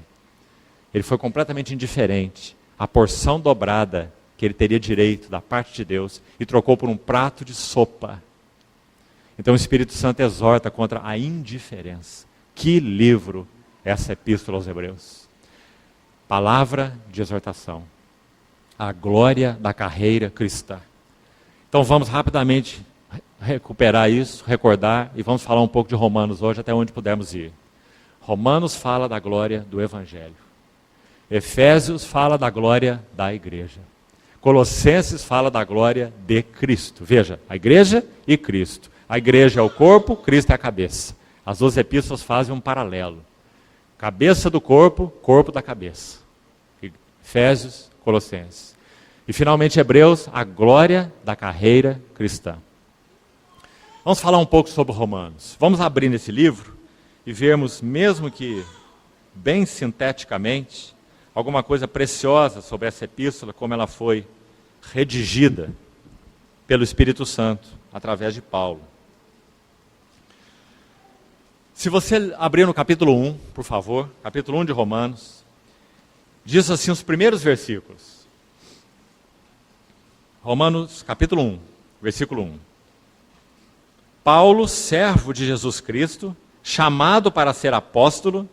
Ele foi completamente indiferente à porção dobrada que ele teria direito da parte de Deus e trocou por um prato de sopa. Então o Espírito Santo exorta contra a indiferença. Que livro essa epístola aos Hebreus. Palavra de exortação. A glória da carreira cristã. Então vamos rapidamente recuperar isso, recordar, e vamos falar um pouco de Romanos hoje, até onde pudermos ir. Romanos fala da glória do Evangelho. Efésios fala da glória da igreja. Colossenses fala da glória de Cristo. Veja, a igreja e Cristo. A igreja é o corpo, Cristo é a cabeça. As duas epístolas fazem um paralelo. Cabeça do corpo, corpo da cabeça. Efésios, Colossenses. E finalmente Hebreus, a glória da carreira cristã. Vamos falar um pouco sobre Romanos. Vamos abrir nesse livro e vermos, mesmo que bem sinteticamente, alguma coisa preciosa sobre essa epístola, como ela foi redigida pelo Espírito Santo, através de Paulo. Se você abrir no capítulo 1, por favor, capítulo 1 de Romanos, diz assim os primeiros versículos. Romanos, capítulo 1, versículo 1. Paulo, servo de Jesus Cristo, chamado para ser apóstolo,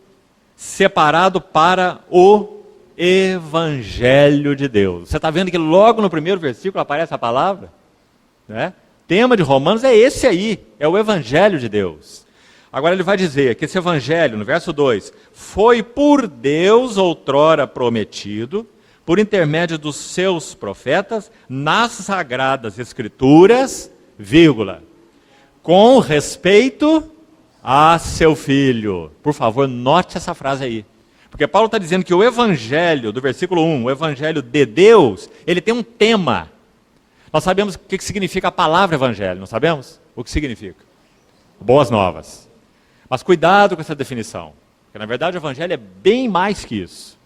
separado para o Evangelho de Deus. Você está vendo que logo no primeiro versículo aparece a palavra? Né? Tema de Romanos é esse aí, é o Evangelho de Deus. Agora ele vai dizer que esse Evangelho, no verso 2, foi por Deus outrora prometido, por intermédio dos seus profetas, nas Sagradas Escrituras, vírgula, com respeito a seu Filho. Por favor, note essa frase aí. Porque Paulo está dizendo que o Evangelho, do versículo 1, o Evangelho de Deus, ele tem um tema. Nós sabemos o que significa a palavra Evangelho, não sabemos? O que significa? Boas novas. Mas cuidado com essa definição, porque na verdade o Evangelho é bem mais que isso.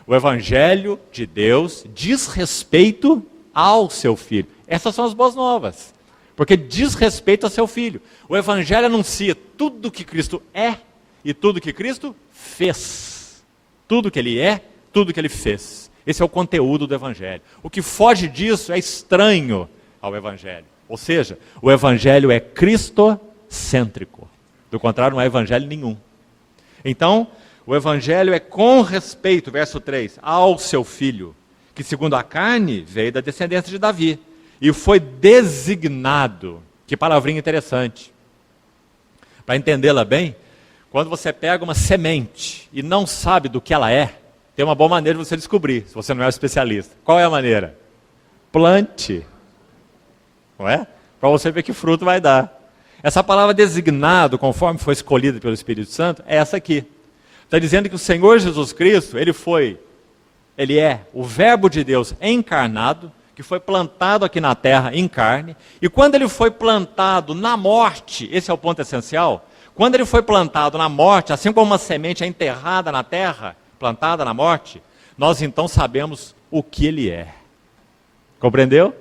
O Evangelho de Deus diz respeito ao seu Filho. Essas são as boas novas, porque diz respeito ao seu Filho. O Evangelho anuncia tudo que Cristo é e tudo que Cristo fez. Tudo que Ele é, tudo que Ele fez. Esse é o conteúdo do Evangelho. O que foge disso é estranho ao Evangelho. Ou seja, o Evangelho é cristocêntrico. Do contrário, não é evangelho nenhum. Então, o evangelho é com respeito, verso 3, ao seu Filho, que segundo a carne veio da descendência de Davi, e foi designado. Que palavrinha interessante. Para entendê-la bem, quando você pega uma semente e não sabe do que ela é, tem uma boa maneira de você descobrir, se você não é um especialista. Qual é a maneira? Plante. Não é? Para você ver que fruto vai dar. Essa palavra designado, conforme foi escolhida pelo Espírito Santo, é essa aqui. Está dizendo que o Senhor Jesus Cristo, Ele é o Verbo de Deus encarnado, que foi plantado aqui na terra em carne, e quando Ele foi plantado na morte, esse é o ponto essencial, quando Ele foi plantado na morte, assim como uma semente é enterrada na terra, plantada na morte, nós então sabemos o que Ele é. Compreendeu?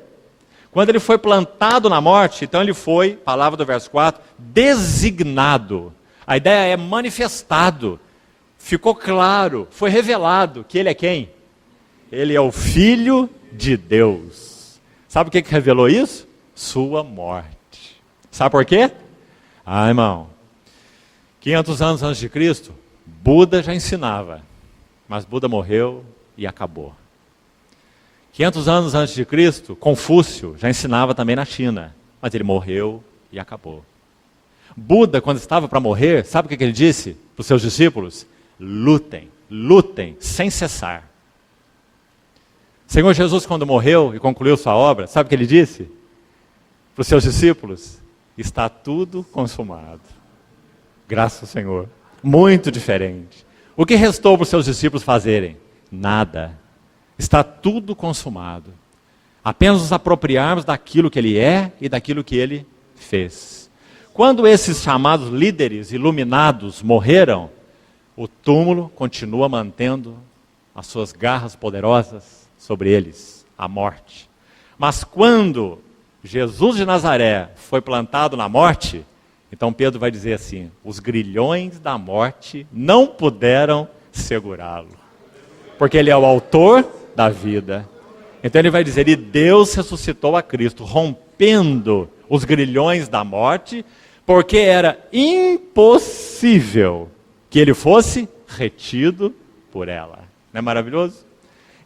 Quando ele foi plantado na morte, então ele foi, palavra do verso 4, designado. A ideia é manifestado. Ficou claro, foi revelado que ele é quem? Ele é o Filho de Deus. Sabe o que revelou isso? Sua morte. Sabe por quê? Irmão, 500 anos antes de Cristo, Buda já ensinava. Mas Buda morreu e acabou. 500 anos antes de Cristo, Confúcio já ensinava também na China, mas ele morreu e acabou. Buda, quando estava para morrer, sabe o que ele disse para os seus discípulos? Lutem, lutem, sem cessar. Senhor Jesus, quando morreu e concluiu sua obra, sabe o que ele disse para os seus discípulos? Está tudo consumado. Graças ao Senhor. Muito diferente. O que restou para os seus discípulos fazerem? Nada. Está tudo consumado. Apenas nos apropriarmos daquilo que Ele é e daquilo que Ele fez. Quando esses chamados líderes iluminados morreram, o túmulo continua mantendo as suas garras poderosas sobre eles, a morte. Mas quando Jesus de Nazaré foi plantado na morte, então Pedro vai dizer assim, os grilhões da morte não puderam segurá-lo. Porque Ele é o autor da vida. Então ele vai dizer, e Deus ressuscitou a Cristo, rompendo os grilhões da morte, porque era impossível que ele fosse retido por ela. Não é maravilhoso?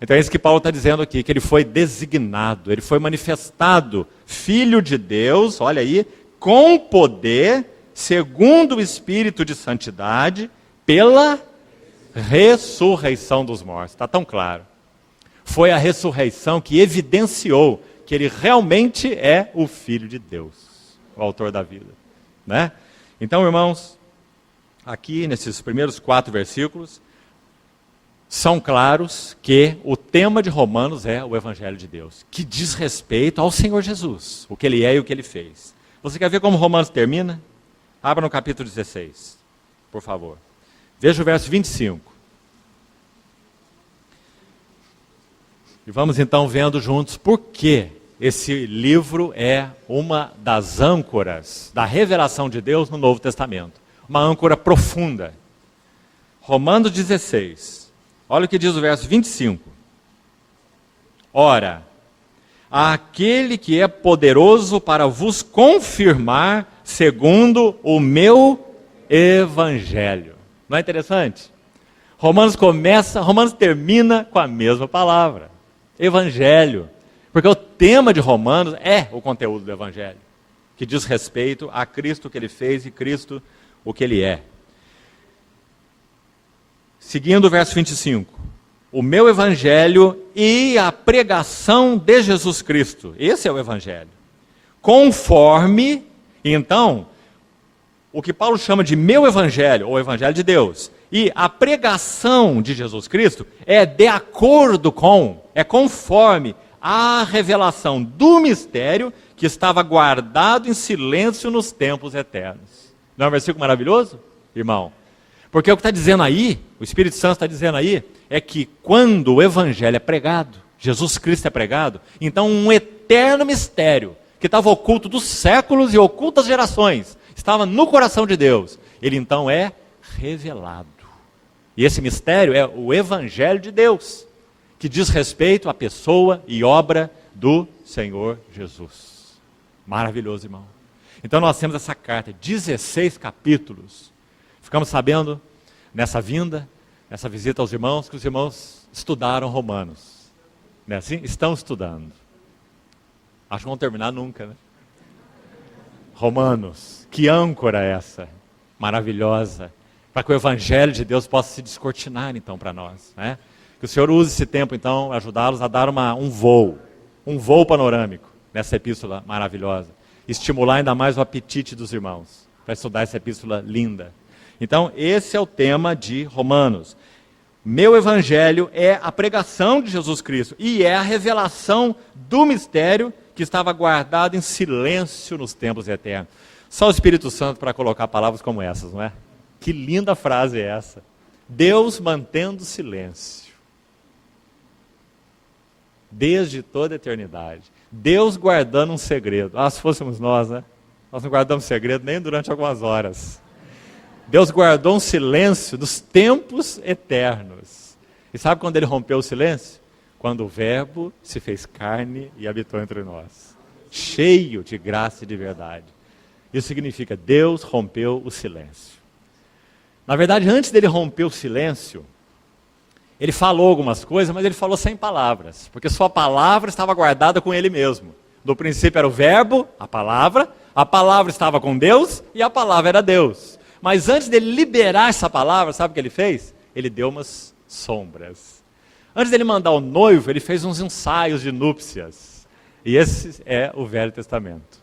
Então é isso que Paulo está dizendo aqui, que ele foi designado, ele foi manifestado, Filho de Deus, olha aí, com poder, segundo o Espírito de Santidade, pela ressurreição dos mortos. Está tão claro. Foi a ressurreição que evidenciou que ele realmente é o Filho de Deus, o autor da vida, né? Então, irmãos, aqui nesses primeiros 4 versículos, são claros que o tema de Romanos é o Evangelho de Deus, que diz respeito ao Senhor Jesus, o que ele é e o que ele fez. Você quer ver como Romanos termina? Abra no capítulo 16, por favor. Veja o verso 25. E vamos então vendo juntos por que esse livro é uma das âncoras da revelação de Deus no Novo Testamento. Uma âncora profunda. Romanos 16. Olha o que diz o verso 25. Ora, aquele que é poderoso para vos confirmar segundo o meu evangelho. Não é interessante? Romanos termina com a mesma palavra. Evangelho. Porque o tema de Romanos é o conteúdo do Evangelho, que diz respeito a Cristo, o que ele fez, e Cristo, o que ele é. Seguindo o verso 25. O meu Evangelho e a pregação de Jesus Cristo. Esse é o Evangelho. Conforme, então, o que Paulo chama de meu Evangelho, ou Evangelho de Deus, e a pregação de Jesus Cristo é de acordo com, é conforme a revelação do mistério que estava guardado em silêncio nos tempos eternos. Não é um versículo maravilhoso, irmão? Porque o que está dizendo aí, o Espírito Santo está dizendo aí, é que quando o Evangelho é pregado, Jesus Cristo é pregado, então um eterno mistério, que estava oculto dos séculos e oculto das gerações, estava no coração de Deus, ele então é revelado. E esse mistério é o Evangelho de Deus, que diz respeito à pessoa e obra do Senhor Jesus. Maravilhoso, irmão. Então nós temos essa carta, 16 capítulos. Ficamos sabendo, nessa vinda, nessa visita aos irmãos, que os irmãos estudaram Romanos. Não é assim? Estão estudando. Acho que vão terminar nunca, né? Romanos, que âncora é essa? Maravilhosa. Para que o Evangelho de Deus possa se descortinar, então, para nós, né? Que o Senhor use esse tempo, então, ajudá-los a dar um voo panorâmico nessa epístola maravilhosa. Estimular ainda mais o apetite dos irmãos para estudar essa epístola linda. Então, esse é o tema de Romanos. Meu Evangelho é a pregação de Jesus Cristo e é a revelação do mistério que estava guardado em silêncio nos tempos eternos. Só o Espírito Santo para colocar palavras como essas, não é? Que linda frase é essa? Deus mantendo silêncio. Desde toda a eternidade. Deus guardando um segredo. Ah, se fôssemos nós, né? Nós não guardamos segredo nem durante algumas horas. Deus guardou um silêncio dos tempos eternos. E sabe quando ele rompeu o silêncio? Quando o Verbo se fez carne e habitou entre nós. Cheio de graça e de verdade. Isso significa Deus rompeu o silêncio. Na verdade, antes dele romper o silêncio, ele falou algumas coisas, mas ele falou sem palavras, porque sua palavra estava guardada com ele mesmo. No princípio era o Verbo, a palavra estava com Deus e a palavra era Deus. Mas antes dele liberar essa palavra, sabe o que ele fez? Ele deu umas sombras. Antes dele mandar o noivo, ele fez uns ensaios de núpcias. E esse é o Velho Testamento.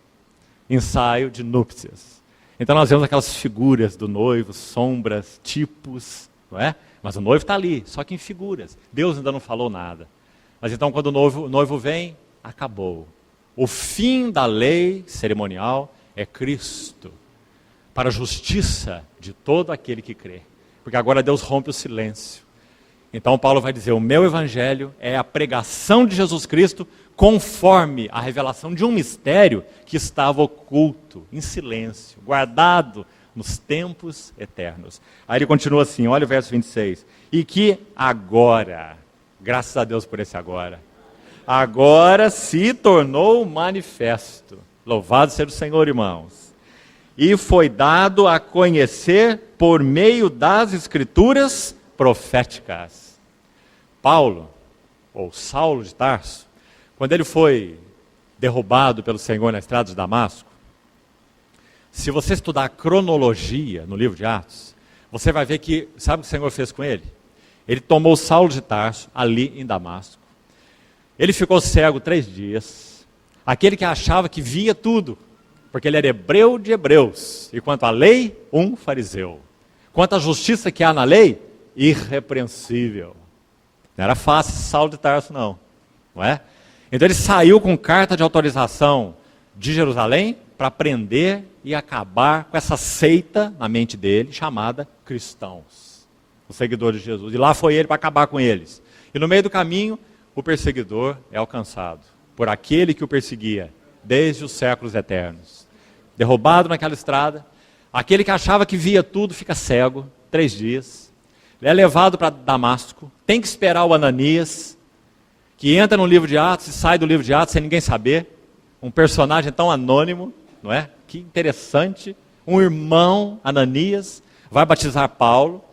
Ensaio de núpcias. Então nós vemos aquelas figuras do noivo, sombras, tipos, não é? Mas o noivo está ali, só que em figuras. Deus ainda não falou nada. Mas então quando o noivo vem, acabou. O fim da lei cerimonial é Cristo, para a justiça de todo aquele que crê. Porque agora Deus rompe o silêncio. Então Paulo vai dizer, o meu evangelho é a pregação de Jesus Cristo conforme a revelação de um mistério que estava oculto, em silêncio, guardado nos tempos eternos. Aí ele continua assim, olha o verso 26. E que agora, graças a Deus por esse agora se tornou manifesto. Louvado seja o Senhor, irmãos. E foi dado a conhecer por meio das Escrituras proféticas. Paulo, ou Saulo de Tarso, quando ele foi derrubado pelo Senhor na estrada de Damasco, se você estudar a cronologia no livro de Atos, você vai ver que, sabe o que o Senhor fez com ele? Ele tomou Saulo de Tarso, ali em Damasco. Ele ficou cego 3 dias. Aquele que achava que via tudo, porque ele era hebreu de hebreus. E quanto à lei, um fariseu. Quanto à justiça que há na lei, irrepreensível. Não era fácil Saulo de Tarso, não é? Então ele saiu com carta de autorização de Jerusalém para prender e acabar com essa seita na mente dele, chamada cristãos, os seguidores de Jesus. E lá foi ele para acabar com eles. E no meio do caminho, o perseguidor é alcançado por aquele que o perseguia desde os séculos eternos. Derrubado naquela estrada, aquele que achava que via tudo fica cego, 3 dias. Ele é levado para Damasco, tem que esperar o Ananias, que entra no livro de Atos e sai do livro de Atos sem ninguém saber. Um personagem tão anônimo, não é? Que interessante. Um irmão, Ananias, vai batizar Paulo.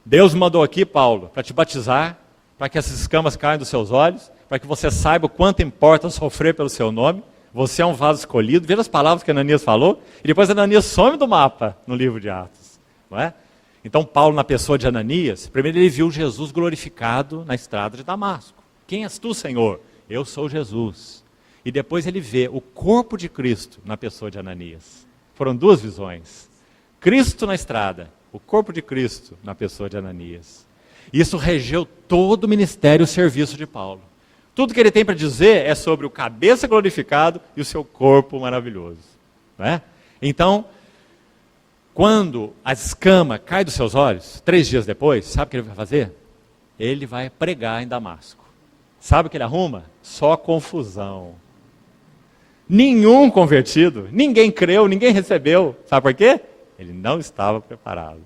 Deus me mandou aqui, Paulo, para te batizar, para que essas escamas caiam dos seus olhos, para que você saiba o quanto importa sofrer pelo seu nome. Você é um vaso escolhido. Veja as palavras que Ananias falou. E depois Ananias some do mapa no livro de Atos, não é? Então Paulo, na pessoa de Ananias, primeiro ele viu Jesus glorificado na estrada de Damasco. Quem és tu, Senhor? Eu sou Jesus. E depois ele vê o corpo de Cristo na pessoa de Ananias. Foram 2 visões. Cristo na estrada, o corpo de Cristo na pessoa de Ananias. Isso regeu todo o ministério e o serviço de Paulo. Tudo que ele tem para dizer é sobre o cabeça glorificado e o seu corpo maravilhoso. Não é? Então, quando a escama cai dos seus olhos, 3 dias depois, sabe o que ele vai fazer? Ele vai pregar em Damasco. Sabe o que ele arruma? Só confusão. Nenhum convertido, ninguém creu, ninguém recebeu. Sabe por quê? Ele não estava preparado.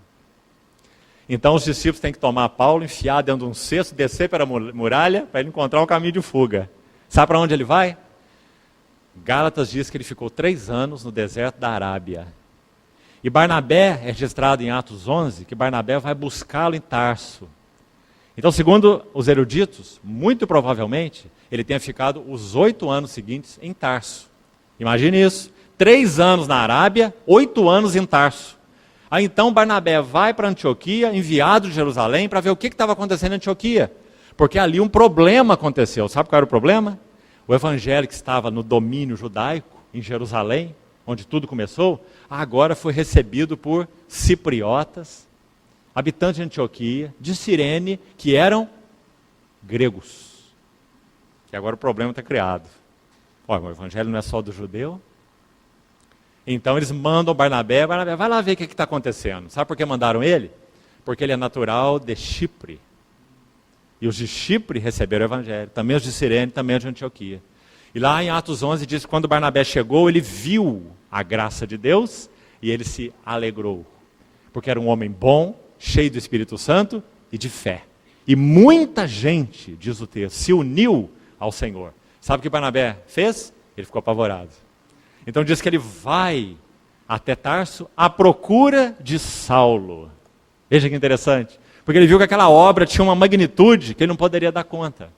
Então os discípulos têm que tomar Paulo, enfiar dentro de um cesto, descer para a muralha, para ele encontrar um caminho de fuga. Sabe para onde ele vai? Gálatas diz que ele ficou 3 anos no deserto da Arábia. E Barnabé, é registrado em Atos 11, que Barnabé vai buscá-lo em Tarso. Então, segundo os eruditos, muito provavelmente, ele tenha ficado os 8 anos seguintes em Tarso. Imagine isso, 3 anos na Arábia, 8 anos em Tarso. Aí então Barnabé vai para Antioquia, enviado de Jerusalém, para ver o que estava acontecendo em Antioquia. Porque ali um problema aconteceu. Sabe qual era o problema? O evangelho que estava no domínio judaico, em Jerusalém, onde tudo começou, agora foi recebido por cipriotas, habitantes de Antioquia, de Cirene, que eram gregos. E agora o problema está criado. Olha, o evangelho não é só do judeu. Então eles mandam Barnabé, vai lá ver o que está acontecendo. Sabe por que mandaram ele? Porque ele é natural de Chipre. E os de Chipre receberam o evangelho. Também os de Cirene, também os de Antioquia. E lá em Atos 11 diz que quando Barnabé chegou, ele viu a graça de Deus e ele se alegrou. Porque era um homem bom, cheio do Espírito Santo e de fé. E muita gente, diz o texto, se uniu ao Senhor. Sabe o que Barnabé fez? Ele ficou apavorado. Então diz que ele vai até Tarso à procura de Saulo. Veja que interessante. Porque ele viu que aquela obra tinha uma magnitude que ele não poderia dar conta.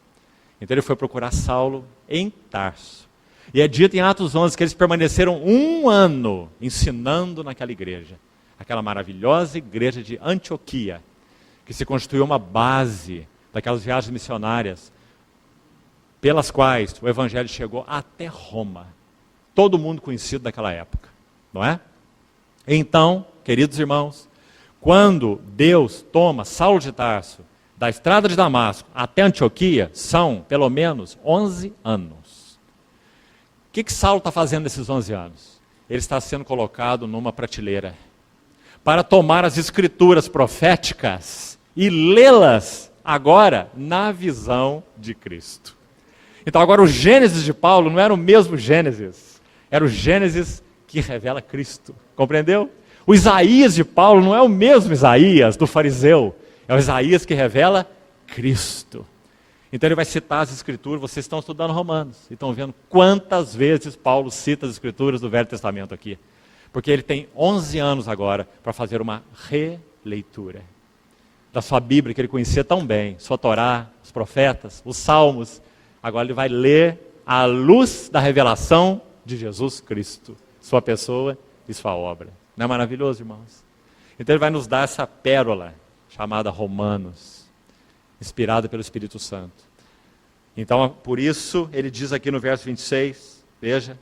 Então ele foi procurar Saulo em Tarso. E é dito em Atos 11 que eles permaneceram 1 ano ensinando naquela igreja. Aquela maravilhosa igreja de Antioquia, que se constituiu uma base daquelas viagens missionárias, pelas quais o evangelho chegou até Roma. Todo mundo conhecido daquela época, não é? Então, queridos irmãos, quando Deus toma Saulo de Tarso da estrada de Damasco até Antioquia, são pelo menos 11 anos. O que Saulo está fazendo nesses 11 anos? Ele está sendo colocado numa prateleira para tomar as escrituras proféticas e lê-las agora na visão de Cristo. Então agora o Gênesis de Paulo não era o mesmo Gênesis, era o Gênesis que revela Cristo, compreendeu? O Isaías de Paulo não é o mesmo Isaías do fariseu, é o Isaías que revela Cristo. Então ele vai citar as escrituras, vocês estão estudando Romanos, e estão vendo quantas vezes Paulo cita as escrituras do Velho Testamento aqui. Porque ele tem 11 anos agora para fazer uma releitura da sua Bíblia, que ele conhecia tão bem, sua Torá, os profetas, os Salmos. Agora ele vai ler à luz da revelação de Jesus Cristo, sua pessoa e sua obra. Não é maravilhoso, irmãos? Então ele vai nos dar essa pérola chamada Romanos. inspirada pelo Espírito Santo. Então, por isso, ele diz aqui no verso 26, veja,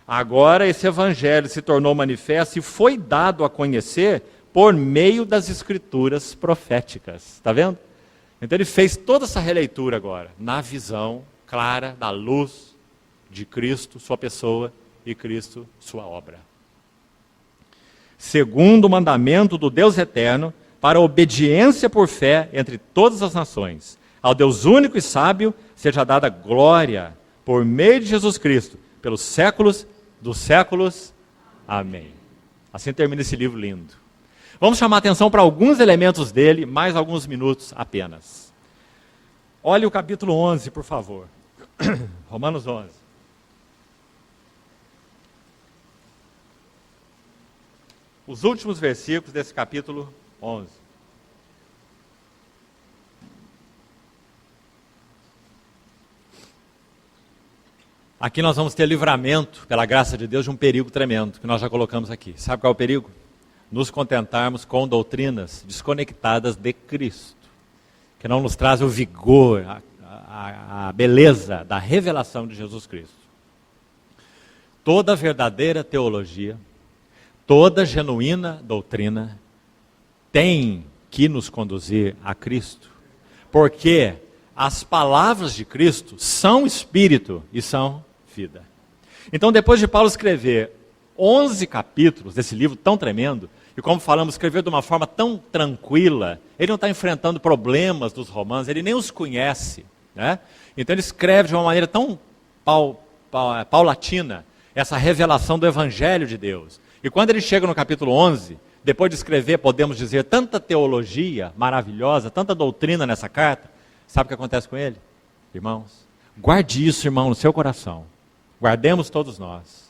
agora esse evangelho se tornou manifesto e foi dado a conhecer por meio das escrituras proféticas. Está vendo? Então ele fez toda essa releitura agora, na visão clara da luz de Cristo, sua pessoa, e Cristo, sua obra. Segundo o mandamento do Deus eterno, para a obediência por fé entre todas as nações, ao Deus único e sábio, seja dada glória por meio de Jesus Cristo, pelos séculos dos séculos. Amém. Assim termina esse livro lindo. Vamos chamar a atenção para alguns elementos dele, mais alguns minutos apenas. Olhe o capítulo 11, por favor. Romanos 11. Os últimos versículos desse capítulo 11. Aqui nós vamos ter livramento, pela graça de Deus, de um perigo tremendo, que nós já colocamos aqui. Sabe qual é o perigo? Nos contentarmos com doutrinas desconectadas de Cristo, que não nos trazem o vigor, a beleza da revelação de Jesus Cristo. Toda verdadeira teologia, toda genuína doutrina tem que nos conduzir a Cristo, porque as palavras de Cristo são espírito e são vida. Então, depois de Paulo escrever 11 capítulos desse livro tão tremendo, e como falamos, escrever de uma forma tão tranquila, ele não está enfrentando problemas dos romanos, ele nem os conhece, né? Então ele escreve de uma maneira tão paulatina essa revelação do Evangelho de Deus. E quando ele chega no capítulo 11, depois de escrever, podemos dizer, tanta teologia maravilhosa, tanta doutrina nessa carta, sabe o que acontece com ele? Irmãos, guarde isso, irmão, no seu coração. Guardemos todos nós.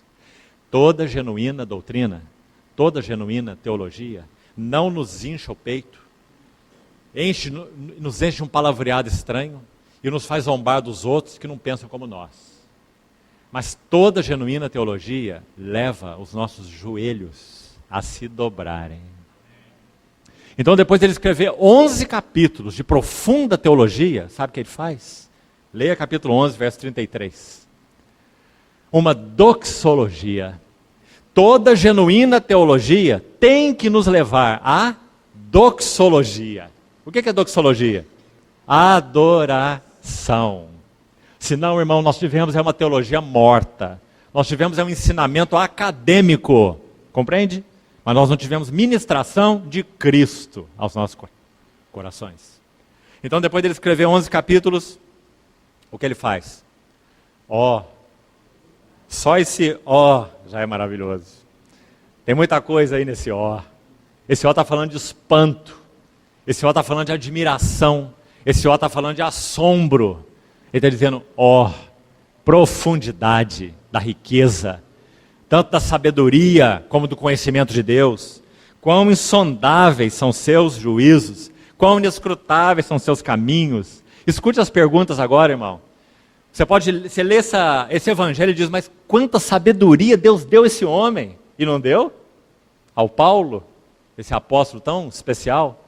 Toda genuína doutrina, toda genuína teologia, não nos incha o peito, nos enche um palavreado estranho e nos faz zombar dos outros que não pensam como nós. Mas toda genuína teologia leva os nossos joelhos a se dobrarem. Então, depois de ele escrever 11 capítulos de profunda teologia, sabe o que ele faz? Leia capítulo 11, verso 33. Uma doxologia. Toda genuína teologia tem que nos levar à doxologia. O que é doxologia? Adoração. Senão, irmão, nós tivemos uma teologia morta. Nós tivemos um ensinamento acadêmico. Compreende? Mas nós não tivemos ministração de Cristo aos nossos corações. Então, depois de ele escrever 11 capítulos, o que ele faz? Só esse já é maravilhoso. Tem muita coisa aí nesse Esse está falando de espanto. Esse está falando de admiração. Esse está falando de assombro. Ele está dizendo, profundidade da riqueza, tanto da sabedoria como do conhecimento de Deus. Quão insondáveis são seus juízos, quão inescrutáveis são seus caminhos. Escute as perguntas agora, irmão. Você lê esse evangelho e diz, mas quanta sabedoria Deus deu a esse homem, e não deu? Ao Paulo, esse apóstolo tão especial.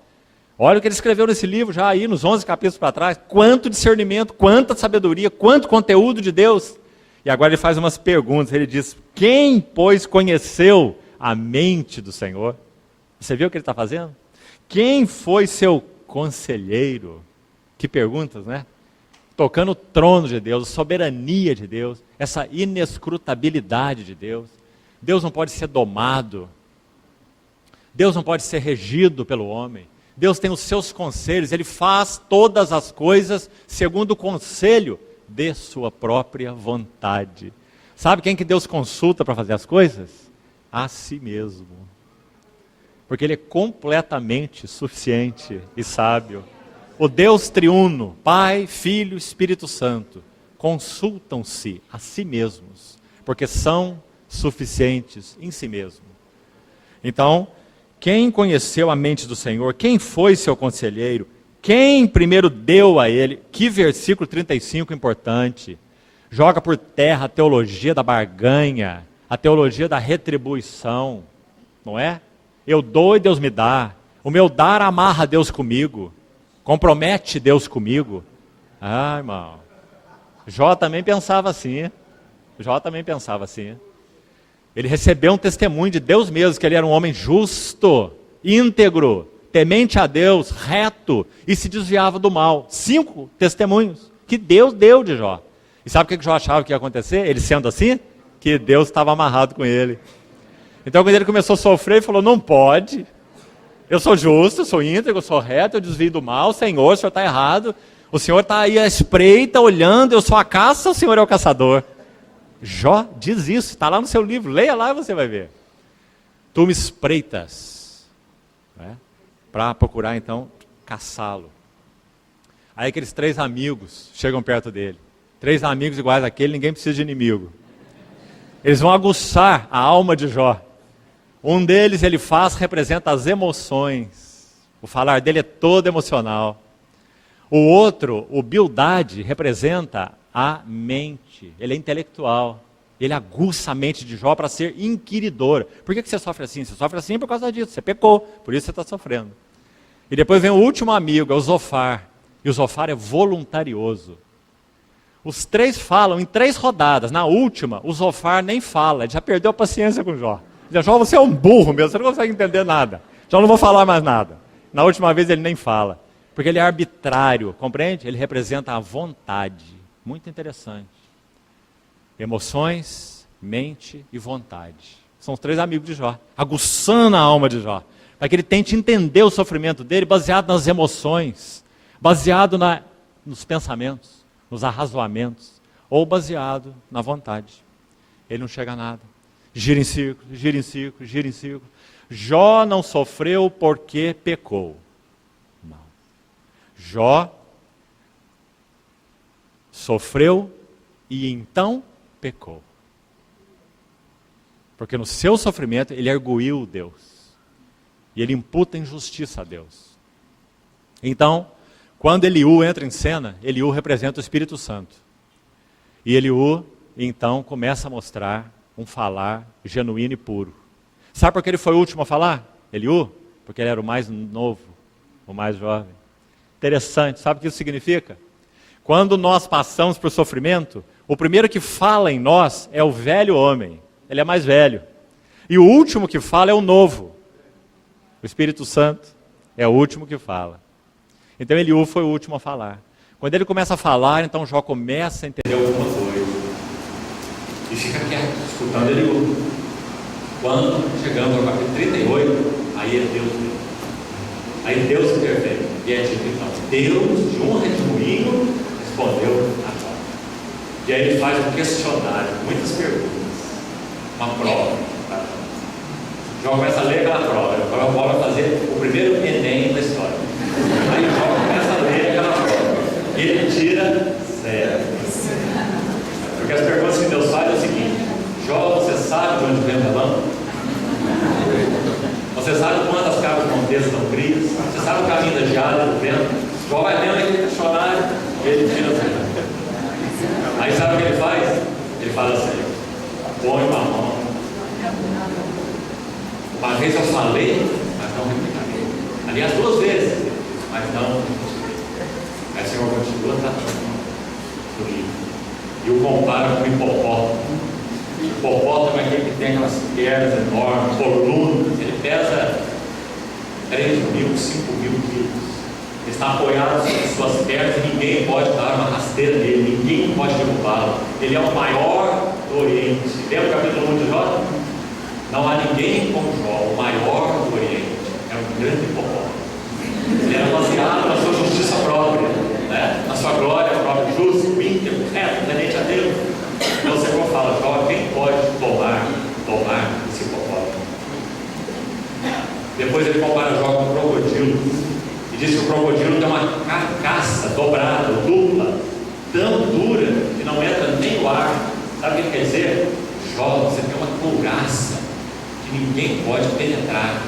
Olha o que ele escreveu nesse livro já aí, nos 11 capítulos para trás. Quanto discernimento, quanta sabedoria, quanto conteúdo de Deus. E agora ele faz umas perguntas, ele diz, quem, pois, conheceu a mente do Senhor? Você viu o que ele está fazendo? Quem foi seu conselheiro? Que perguntas, né? Tocando o trono de Deus, a soberania de Deus, essa inescrutabilidade de Deus. Deus não pode ser domado. Deus não pode ser regido pelo homem. Deus tem os seus conselhos, Ele faz todas as coisas segundo o conselho de sua própria vontade. Sabe quem que Deus consulta para fazer as coisas? A si mesmo. Porque Ele é completamente suficiente e sábio. O Deus triuno, Pai, Filho, Espírito Santo, consultam-se a si mesmos, porque são suficientes em si mesmo. Então, quem conheceu a mente do Senhor? Quem foi seu conselheiro? Quem primeiro deu a ele? Que versículo 35 importante. Joga por terra a teologia da barganha, a teologia da retribuição, não é? Eu dou e Deus me dá. O meu dar amarra Deus comigo. Compromete Deus comigo? Ah, irmão. Jó também pensava assim. Ele recebeu um testemunho de Deus mesmo, que ele era um homem justo, íntegro, temente a Deus, reto, e se desviava do mal. 5 testemunhos que Deus deu de Jó. E sabe o que Jó achava que ia acontecer? Ele sendo assim? Que Deus estava amarrado com ele. Então quando ele começou a sofrer, ele falou, não pode. Eu sou justo, eu sou íntegro, eu sou reto, eu desvio do mal. Senhor, o Senhor está errado. O Senhor está aí à espreita, olhando, eu sou a caça, o Senhor é o caçador. Jó diz isso, está lá no seu livro, leia lá e você vai ver. Tu me espreitas, né, para procurar então caçá-lo. Aí aqueles 3 amigos chegam perto dele. 3 amigos iguais àquele, ninguém precisa de inimigo. Eles vão aguçar a alma de Jó. Um deles representa as emoções. O falar dele é todo emocional. O outro, o Bildade, representa a mente. Ele é intelectual. Ele aguça a mente de Jó para ser inquiridor. Por que você sofre assim? Você sofre assim por causa disso. Você pecou, por isso você está sofrendo. E depois vem o último amigo, é o Zofar. E o Zofar é voluntarioso. Os 3 falam em 3 rodadas. Na última, o Zofar nem fala. Ele já perdeu a paciência com o Jó. Ele diz, Jó, você é um burro mesmo, você não consegue entender nada. Já não vou falar mais nada. Na última vez ele nem fala. Porque ele é arbitrário, compreende? Ele representa a vontade. Muito interessante. Emoções, mente e vontade. São os 3 amigos de Jó. Aguçando a alma de Jó. Para que ele tente entender o sofrimento dele baseado nas emoções. Baseado nos pensamentos, nos arrazoamentos. Ou baseado na vontade. Ele não chega a nada. Gira em círculo, gira em círculo, gira em círculo. Jó não sofreu porque pecou. Não. Jó sofreu e então pecou. Porque no seu sofrimento ele arguiu Deus. E ele imputa injustiça a Deus. Então, quando Eliú entra em cena, Eliú representa o Espírito Santo. E Eliú, então, começa a mostrar um falar genuíno e puro. Sabe por que ele foi o último a falar? Eliú? Porque ele era o mais novo, o mais jovem. Interessante, sabe o que isso significa? Quando nós passamos por sofrimento, o primeiro que fala em nós é o velho homem. Ele é mais velho. E o último que fala é o novo. O Espírito Santo é o último que fala. Então Eliú foi o último a falar. Quando ele começa a falar, então Jó começa a entender alguma coisa. E fica quieto, escutando Eliú. Quando chegamos ao capítulo 38, aí é Deus mesmo. Aí Deus intervém. E é tipo, então, Deus, de um redemoinho, respondeu a Jó. E aí ele faz um questionário, muitas perguntas. Uma prova. Tá? Jó começa a ler aquela prova. Agora bora fazer o primeiro Enem da história. Aí Jó começa a ler aquela prova. E ele tira 0. Porque as perguntas que Deus faz é o seguinte: Jó, você sabe de onde vem o relâmpago? Você sabe quantas cabras montesas não criam? Você sabe o caminho da geada do vento? Jó vai lendo aquele questionário e ele tira 0. Aí sabe o que ele faz? Ele fala assim: põe uma mão. Uma vez eu falei, mas não replicarei. Aliás, 2 vezes, mas não replicarei. Aí o Senhor continua tratando do livro. E o compara com o hipopótamo. O hipopótamo é aquele que tem aquelas pernas enormes, colunas. Ele pesa 3.000, 5.000 quilos. Ele está apoiado sobre suas pernas e ninguém pode dar uma rasteira nele, ninguém pode derrubá-lo. Ele é o maior do Oriente. Lembra o capítulo 1 de Jó? Não há ninguém como Jó, o maior do Oriente. É um grande hipopótamo. Ele era baseado na sua justiça própria, né? Na sua glória própria, justo, íntegro, reto, temente a Deus. Então o Senhor fala: Jó, quem pode tomar esse hipopótamo? Depois ele compara Jó com o crocodilo. E diz que o crocodilo tem uma carcaça dobrada, dupla, tão dura que não entra nem o ar. Sabe o que quer dizer? Jó, você tem uma couraça que ninguém pode penetrar.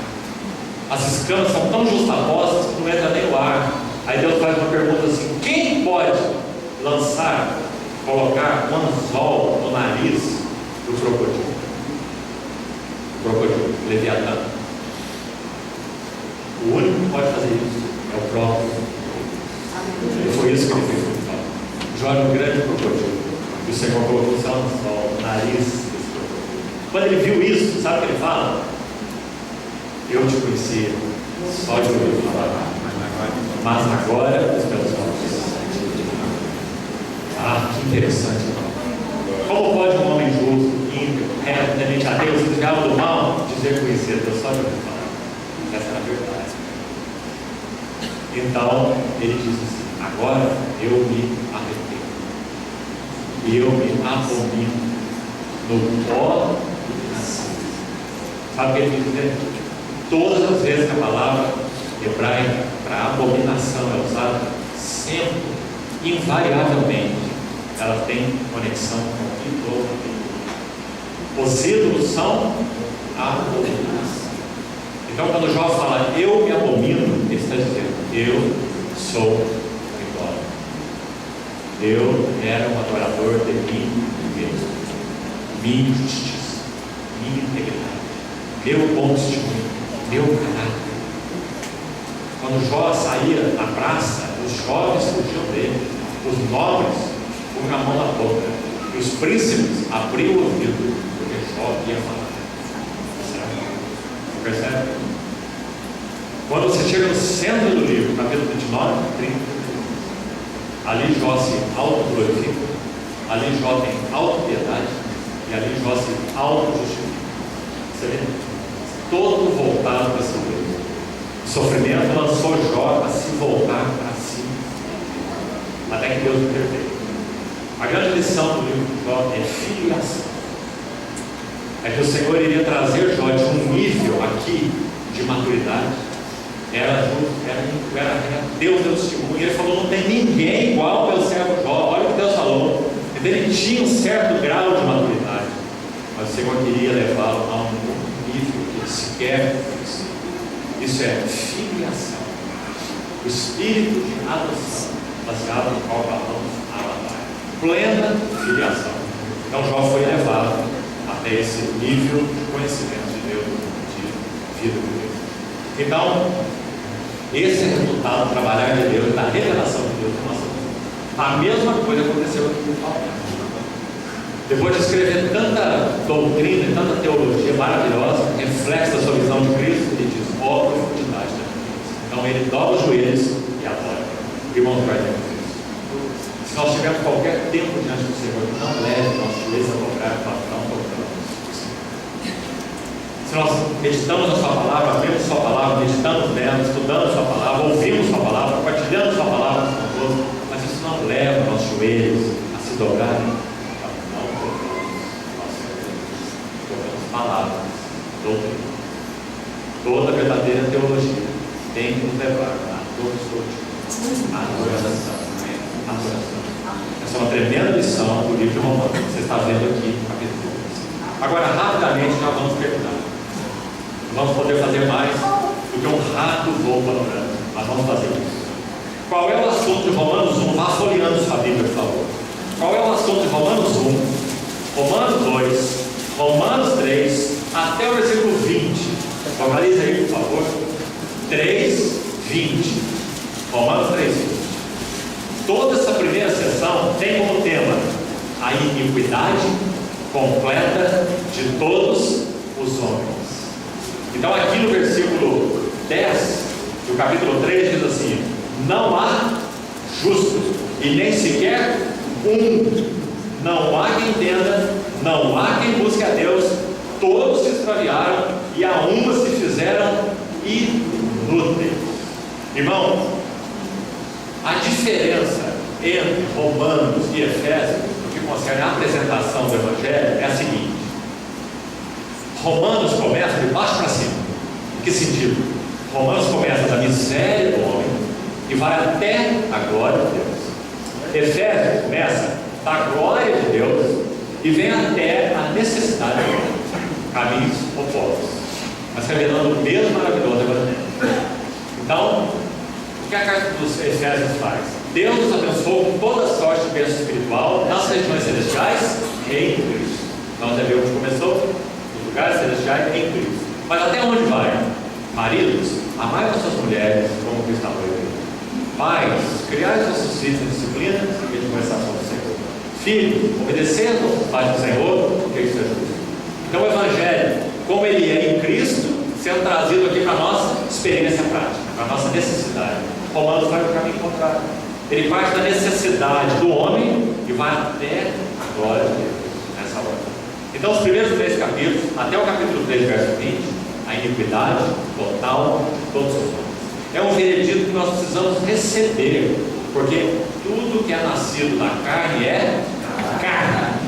As escamas são tão justapostas que não entra nem o ar. Aí Deus faz uma pergunta assim: quem pode colocar um anzol no nariz do crocodilo? O crocodilo, Leviatã. O único que pode fazer isso é o próprio. Jó era um grande crocodilo. E o Senhor colocou o céu no sol, o nariz desse crocodilo. Quando ele viu isso, sabe o que ele fala? Eu te conhecia só de ouvir falar, mas agora os meus olhos. Ah, que interessante. Como pode um homem justo, ímpio, reto, temente a Deus, desviado do mal, dizer conhecer Deus só de ouvir falar? Essa é a verdade. Então, ele diz assim: agora eu me arrependo, e eu me abomino no pó da cinza. Sabe o que ele diz, né? Todas as vezes que a palavra hebraica para abominação é usada, sempre, invariavelmente, ela tem conexão com idolatria. Os ídolos são a abominação. Então, quando Jó fala eu me abomino, ele está dizendo: eu sou idólatra. Eu era um adorador de mim mesmo, minha justiça, minha integridade, meu bom testemunho, meu caráter. Quando Jó saía na praça, os jovens fugiam dele, os nobres punham a mão na boca, e os príncipes abriam o ouvido, porque Jó ia falar. Percebe? Quando você chega no centro do livro, capítulo 29, 30, ali Jó se autoglorifica, ali Jó tem autopiedade, e ali Jó se autojustifica. Você vê? Todo voltado para si mesmo. O sofrimento lançou Jó a se voltar para si, até que Deus o perdoe. A grande lição do livro de Jó é filiação. É que o Senhor iria trazer Jó de um nível aqui de maturidade. Era Deus deu testemunho. E ele falou: não tem ninguém igual ao meu servo Jó. Olha o que Deus falou. Então, ele tinha um certo grau de maturidade, mas o Senhor queria levá-lo a um nível que ele sequer conhecia. Isso é filiação, o espírito de adoção, baseado no qual falamos a batalha. Plena filiação. Então Jó foi levado até esse nível de conhecimento de Deus, de vida de Deus. Então, esse é o resultado do trabalhar de Deus, da revelação de Deus na nossa vida. A mesma coisa aconteceu aqui com Paulo. Depois de escrever tanta doutrina e tanta teologia maravilhosa, reflexo da sua visão de Cristo, ele diz: ó, profundidade da Cristo. Então ele dobra os joelhos e adora. Irmãos, guardem isso. Se nós tivermos qualquer tempo diante do Senhor, não leve nossos joelhos a dobrar para não tocar. Se nós meditamos na sua palavra, abrimos sua palavra, meditamos nela, estudamos sua palavra, ouvimos sua palavra, compartilhando sua palavra conosco, mas isso não leva nossos joelhos a se dobrarem. Palavras, doutrina. Toda verdadeira teologia tem que nos levar a todos os adoração. Essa é uma tremenda lição do livro de Romanos. Você está vendo aqui no capítulo 2. Agora, rapidamente, já vamos terminar. Não vamos poder fazer mais do que um rápido voo panorâmico, mas vamos fazer isso. Qual é o assunto de Romanos 1? Vá folheando sua Bíblia, por favor. Qual é o assunto de Romanos 1, Romanos 2, Romanos 3, até o versículo 20. Localize aí, por favor. 3, 20. Romanos 3, 20. Toda essa primeira sessão tem como tema a iniquidade completa de todos os homens. Então aqui no versículo 10 do capítulo 3 diz assim: não há justo, e nem sequer um. Não há quem entenda, não há quem busque a Deus, todos se extraviaram e a uma se fizeram inúteis. Irmão, a diferença entre Romanos e Efésios, no que concerne a apresentação do Evangelho, é a seguinte: Romanos começa de baixo para cima. Em que sentido? Romanos começa da miséria do homem e vai até a glória de Deus. Efésios começa da glória de Deus e vem até a necessidade de Deus. Caminhos opostos, mas revelando o mesmo maravilhoso Evangelho. Então, o que a carta dos Efésios faz? Deus nos abençoou com toda sorte de bênção espiritual nas regiões celestiais em Cristo. Então, você viu onde começou? Nos lugares celestiais em Cristo. Mas até onde vai? Maridos, amai as suas mulheres como Cristo amou a igreja. Pais, criai os vossos filhos em disciplina e de conversação do Senhor. Filhos, obedecendo, Pai do Senhor, porque isso é justo. Então o Evangelho, como ele é em Cristo, sendo trazido aqui para a nossa experiência prática, para a nossa necessidade. Romanos vai no caminho contrário. Ele parte da necessidade do homem e vai até a glória de Deus, nessa hora. Então os primeiros 3 capítulos, até o capítulo 3, verso 20, a iniquidade total, todos os homens. É um veredito que nós precisamos receber, porque tudo que é nascido da carne é carne.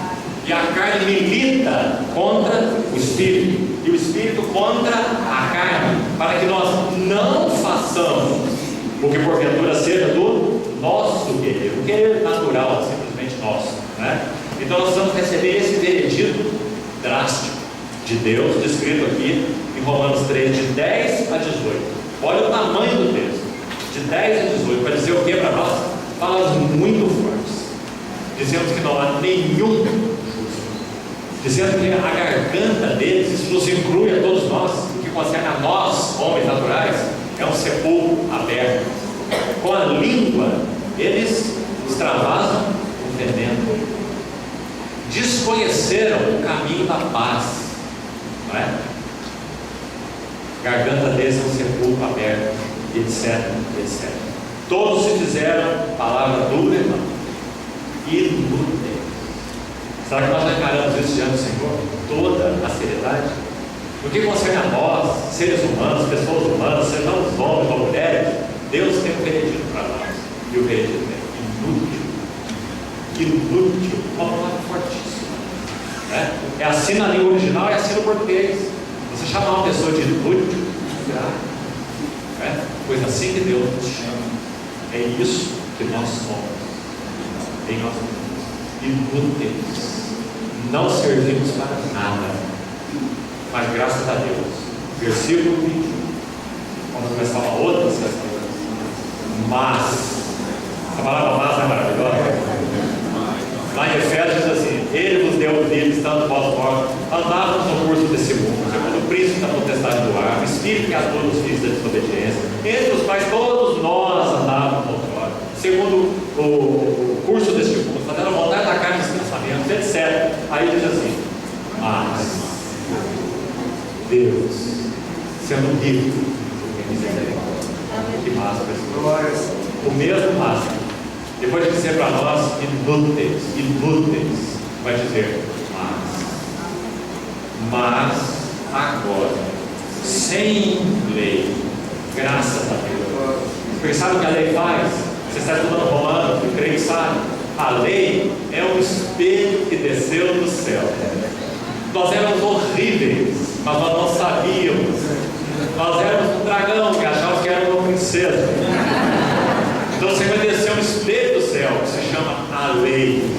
E a carne milita contra o Espírito, e o Espírito contra a carne, para que nós não façamos o que porventura seja do nosso querer, o querer natural, simplesmente nosso, né? Então nós precisamos receber esse veredito drástico de Deus, descrito aqui em Romanos 3, de 10 a 18. Olha o tamanho do texto, de 10 a 18, para dizer o que para nós? Palavras muito fortes. Dizemos que não há nenhum justo, dizendo que a garganta deles, isso nos inclui a todos nós, o que concerne a nós, homens naturais, é um sepulcro aberto. Com a língua, eles extravasam o veneno, desconheceram o caminho da paz, não é? Garganta deles é um sepulcro aberto, etc, etc. Todos se fizeram palavra dura, irmão, inútil. Será que nós já encaramos isso diante do Senhor? Toda a seriedade? No que concerne a nós, seres humanos, pessoas humanas, sejamos homens ou mulheres, Deus tem um veredito para nós. E o veredito é inútil. Inútil, uma palavra fortíssima. É assim na língua original, é assim no português. Você chamar uma pessoa de inútil, pois assim que Deus nos chama, é isso que nós somos. Em nós inúteis, não servimos para nada, mas graças a Deus. Versículo 21. Vamos começar uma outra sexta. Mas, a palavra mas é maravilhosa. Lá em Efésios diz assim: Ele vos deu vida, estando vós mortos, andávamos no curso desse mundo, segundo o príncipe da potestade do ar, o espírito que atua nos filhos da desobediência, entre os quais todos nós andávamos outrora, segundo o curso deste mundo, fazendo a vontade da carne dos pensamentos, etc. Aí diz assim: mas Deus, sendo rico em misericórdia, que massa, pessoas, o mesmo massa. Depois de dizer para nós inúteis, vai dizer mas agora, sem lei, graças a Deus. Porque sabe o que a lei faz? Você está estudando Romanos, eu creio que sabe. A lei é um espelho que desceu do céu. Nós éramos horríveis, mas nós não sabíamos. Nós éramos um dragão que achávamos que era uma princesa. Então o Senhor desceu um espelho do céu, que se chama a lei.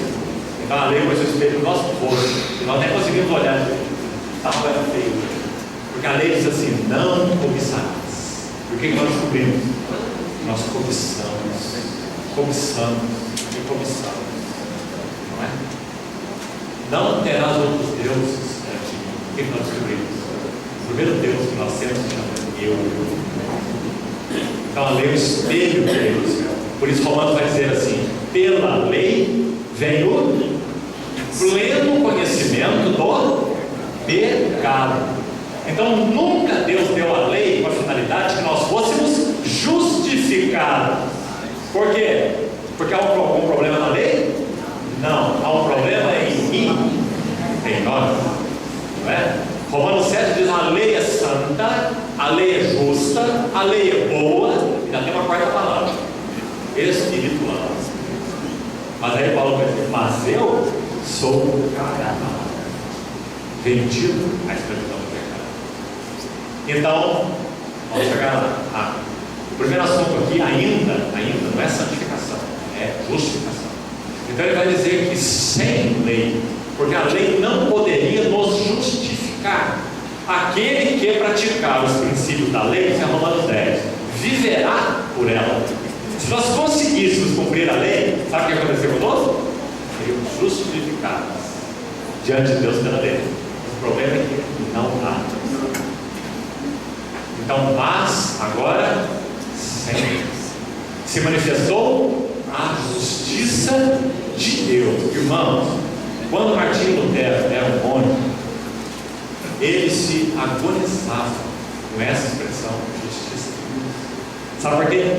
Então a lei foi o espelho do nosso rosto, e nós nem conseguimos olhar direito. Estava feio. Porque a lei diz assim: não cobiçarás. E o que nós descobrimos? Nós cobiçamos, e cobiçamos. Não é? Não terás outros deuses perante mim. O que nós descobrimos? O primeiro Deus que nós temos se chama eu. Então a lei é o espelho de Deus. Por isso Romanos vai dizer assim: pela lei vem o pleno conhecimento do pecado. Então nunca Deus deu a lei com a finalidade que nós fôssemos justificados. Por quê? Porque há algum problema na lei? Não, há um problema em mim, em nós, não é? Romanos 7 diz: a lei é santa, a lei é justa, a lei é boa, e ainda tem uma quarta palavra: espiritual. Mas aí Paulo vai dizer: mas eu sou carnal, vendido à escravidão do pecado. Então, vamos chegar lá. O primeiro assunto aqui ainda não é santificação, é justificação. Então ele vai dizer que sem lei, porque a lei não poderia nos justificar. Aquele que praticar os princípios da lei, isso é Romanos 10, viverá por ela. Se nós conseguíssemos cumprir a lei, sabe o que aconteceu conosco? Seríamos justificados diante de Deus pela lei. O problema é que não há. Então, mas agora sem lei. se manifestou a justiça de Deus. Irmãos, quando Martinho Lutero era um monge, ele se agonizava com essa expressão, justiça de Deus. Sabe por quê?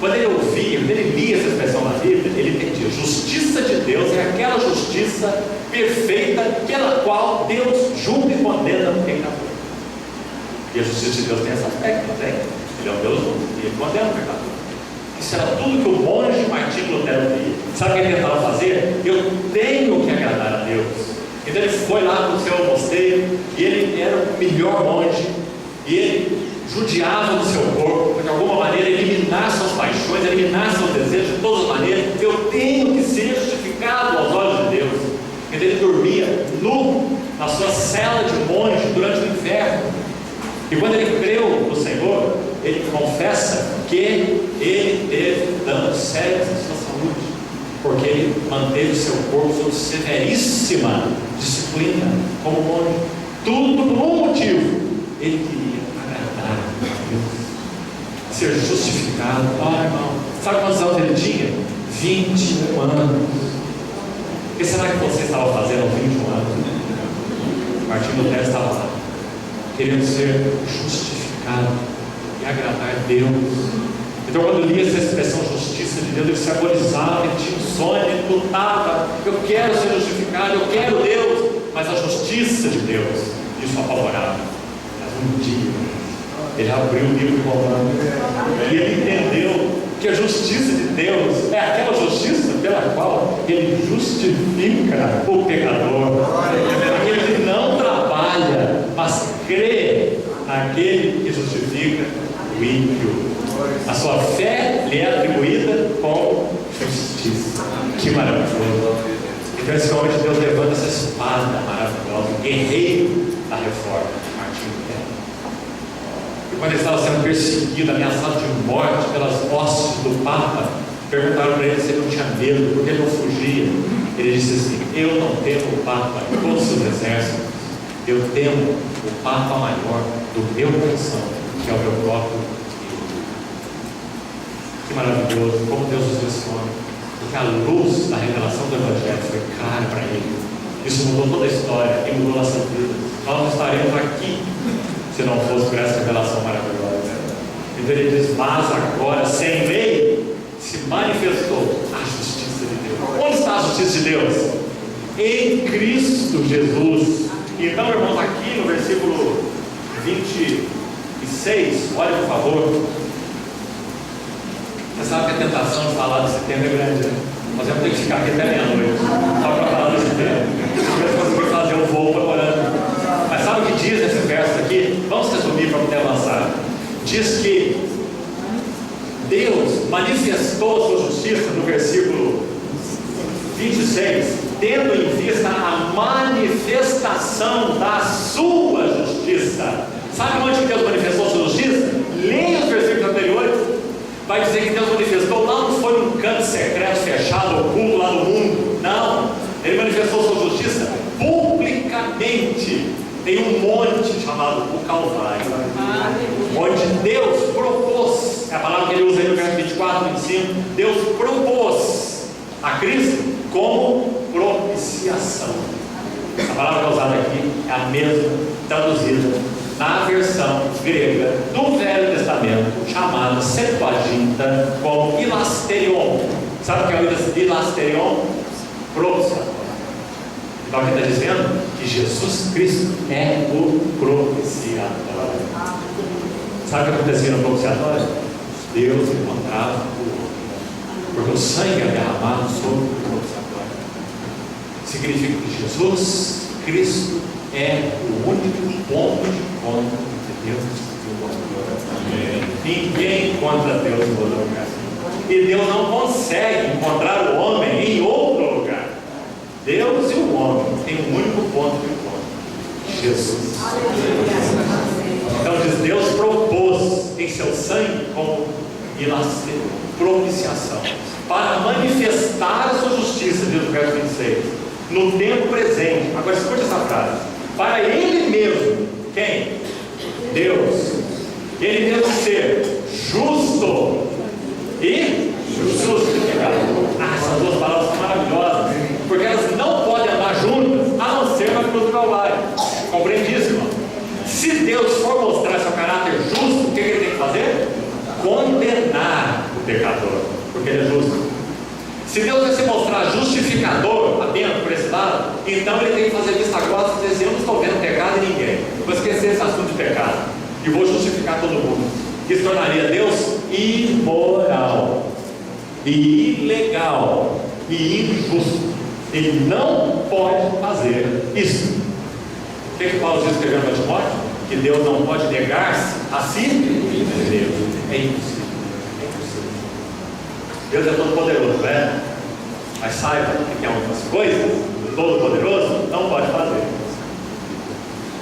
Quando ele ouvia, quando ele lia essa expressão na Bíblia, ele entendia: justiça de Deus é aquela justiça perfeita pela qual Deus julga e condena o pecador. E a justiça de Deus tem esse aspecto, não tem? Ele é um Deus justo e ele condena o pecador. Isso era tudo que o monge Martinho Lutero via. Sabe o que ele tentava fazer? Eu tenho que agradar a Deus. Então ele foi lá para o seu mosteiro, e ele era o melhor monge, e ele judiava do seu corpo, para de alguma maneira eliminar suas paixões, eliminar seus desejos de todas as maneiras. Eu tenho que ser justificado aos olhos de Deus. Então ele dormia nu na sua cela de monge durante o inverno. E quando ele creu no Senhor, ele confessa que ele teve danos sérios à sua saúde, porque ele manteve o seu corpo sob severíssima disciplina como monge. Tudo por um motivo: ele queria agradar a Deus, ser justificado. Irmão, sabe quantos anos ele tinha? 21 anos. O que será que você estava fazendo aos 21 anos? Martinho Lutero estava lá, querendo ser justificado e agradar a Deus. Então, quando lia essa expressão justiça de Deus, ele se agonizava, ele tinha um sonho, ele lutava: eu quero ser justificado, eu quero Deus. Mas a justiça de Deus, isso apavorava. Mas um dia ele abriu o livro de Romanos e ele entendeu que a justiça de Deus é aquela justiça pela qual ele justifica o pecador, aquele que não trabalha, mas crê naquele que justifica o ímpio. A sua fé lhe é atribuída como justiça. Que maravilhoso! Então esse homem de Deus levanta essa espada maravilhosa, o guerreiro da reforma, Martinho Lutero. E quando ele estava sendo perseguido, ameaçado de morte pelas hostes do Papa, perguntaram para ele se ele não tinha medo, porque ele não fugia. Ele disse assim: eu não temo o Papa e todos os seus exércitos, eu temo o Papa maior do meu coração, que é o meu próprio Espírito. Que maravilhoso, como Deus usou esse homem, porque a luz da revelação do Evangelho foi clara para ele. Isso mudou toda a história e mudou nossa vida. Nós não estaremos aqui se não fosse por essa revelação maravilhosa. Então ele diz: mas agora, sem lei, se manifestou a justiça de Deus. Onde está a justiça de Deus? Em Cristo Jesus. Então, irmãos, aqui no versículo 26, olha por favor. Você sabe que a tentação de falar desse tema é grande, né? Nós vamos ter que ficar aqui até meia-noite só para falar desse tema. Se eu conseguir fazer um voo para orando. Mas sabe o que diz esse verso aqui? Vamos resumir para poder avançar. Diz que Deus manifestou a sua justiça no versículo 26, tendo em vista a manifestação da sua justiça. Sabe onde Deus manifestou a sua justiça? Leia os versículos anteriores. Vai dizer que Deus manifestou lá, não foi num canto secreto, fechado, oculto lá no mundo. Não, Ele manifestou sua justiça publicamente em um monte chamado o Calvário, onde Deus propôs, é a palavra que ele usa aí no verso 24 e 25, Deus propôs a Cristo como propiciação. A palavra que é usada aqui é a mesma traduzida na versão grega do Velho Testamento, chamada Septuaginta, como ilasterion. Sabe o que é o ilasterion? Propiciatório. Então aqui está dizendo que Jesus Cristo é o propiciatório. Sabe o que acontecia no propiciatório? Deus encontrava o homem, porque o sangue é derramado sobre o propiciatório. Significa que Jesus Cristo é o único ponto de encontro entre Deus e o homem. Ninguém encontra Deus em outro lugar. E Deus não consegue encontrar o homem em outro lugar. Deus e o homem têm um único ponto de encontro: Jesus. Então diz: Deus propôs em seu sangue como propiciação, para manifestar a sua justiça, diz o verso 26, no tempo presente. Agora escute essa frase: para Ele mesmo. Quem? Deus. Ele mesmo ser justo e pecador, porque ele é justo. Se Deus vai se mostrar justificador apenas por esse lado, então ele tem que fazer vista grossa e dizer assim: eu não estou vendo pecado em ninguém, vou esquecer esse assunto de pecado e vou justificar todo mundo. Isso tornaria Deus imoral, e ilegal, e injusto. Ele não pode fazer isso. O que Paulo diz escrevendo para Timóteo? Que Deus não pode negar-se a si mesmo. É impossível. Deus é todo poderoso, né? Mas saiba que tem algumas coisas o todo poderoso não pode fazer.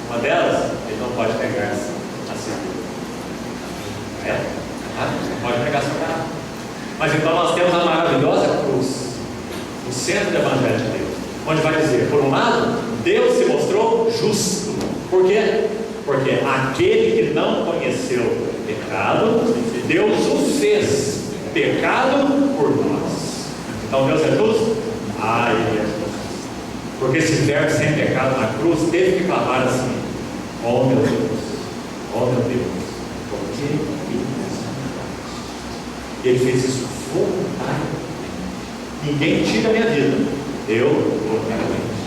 Uma delas, ele não pode negar-se a si mesmo. Não pode negar-se a nada. Mas então nós temos a maravilhosa cruz, o centro do Evangelho de Deus, onde vai dizer, por um lado, Deus se mostrou justo. Por quê? Porque aquele que não conheceu o pecado, Deus o fez pecado por nós. Então Deus é justo? Ele é justo. Porque esse verbo sem pecado na cruz teve que clamar assim: oh meu Deus, por que me desamparaste? E ele fez isso voluntariamente. Ninguém tira a minha vida, eu voluntariamente.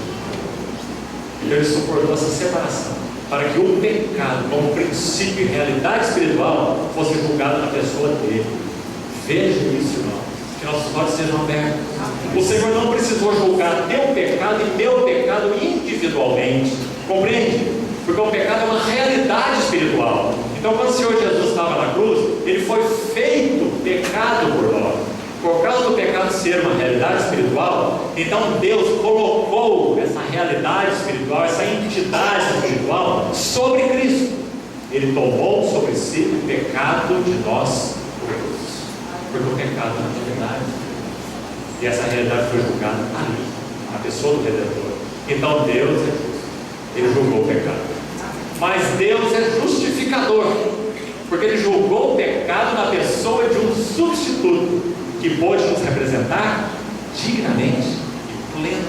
Então ele suportou essa separação, para que o pecado, como princípio e realidade espiritual, fosse julgado na pessoa dele. Veja isso, irmão, que nossos olhos sejam abertos. O Senhor não precisou julgar teu pecado e meu pecado individualmente, compreende? Porque o pecado é uma realidade espiritual. Então, quando o Senhor Jesus estava na cruz, ele foi feito pecado por nós. Por causa do pecado ser uma realidade espiritual, então Deus colocou essa realidade espiritual, essa entidade espiritual sobre Cristo. Ele tomou sobre si o pecado de nós todos, porque o pecado é uma realidade, e essa realidade foi julgada ali, na pessoa do Redentor. Então Deus é justo, ele julgou o pecado. Mas Deus é justificador, porque ele julgou o pecado na pessoa de um substituto que pôde nos representar dignamente e plenamente,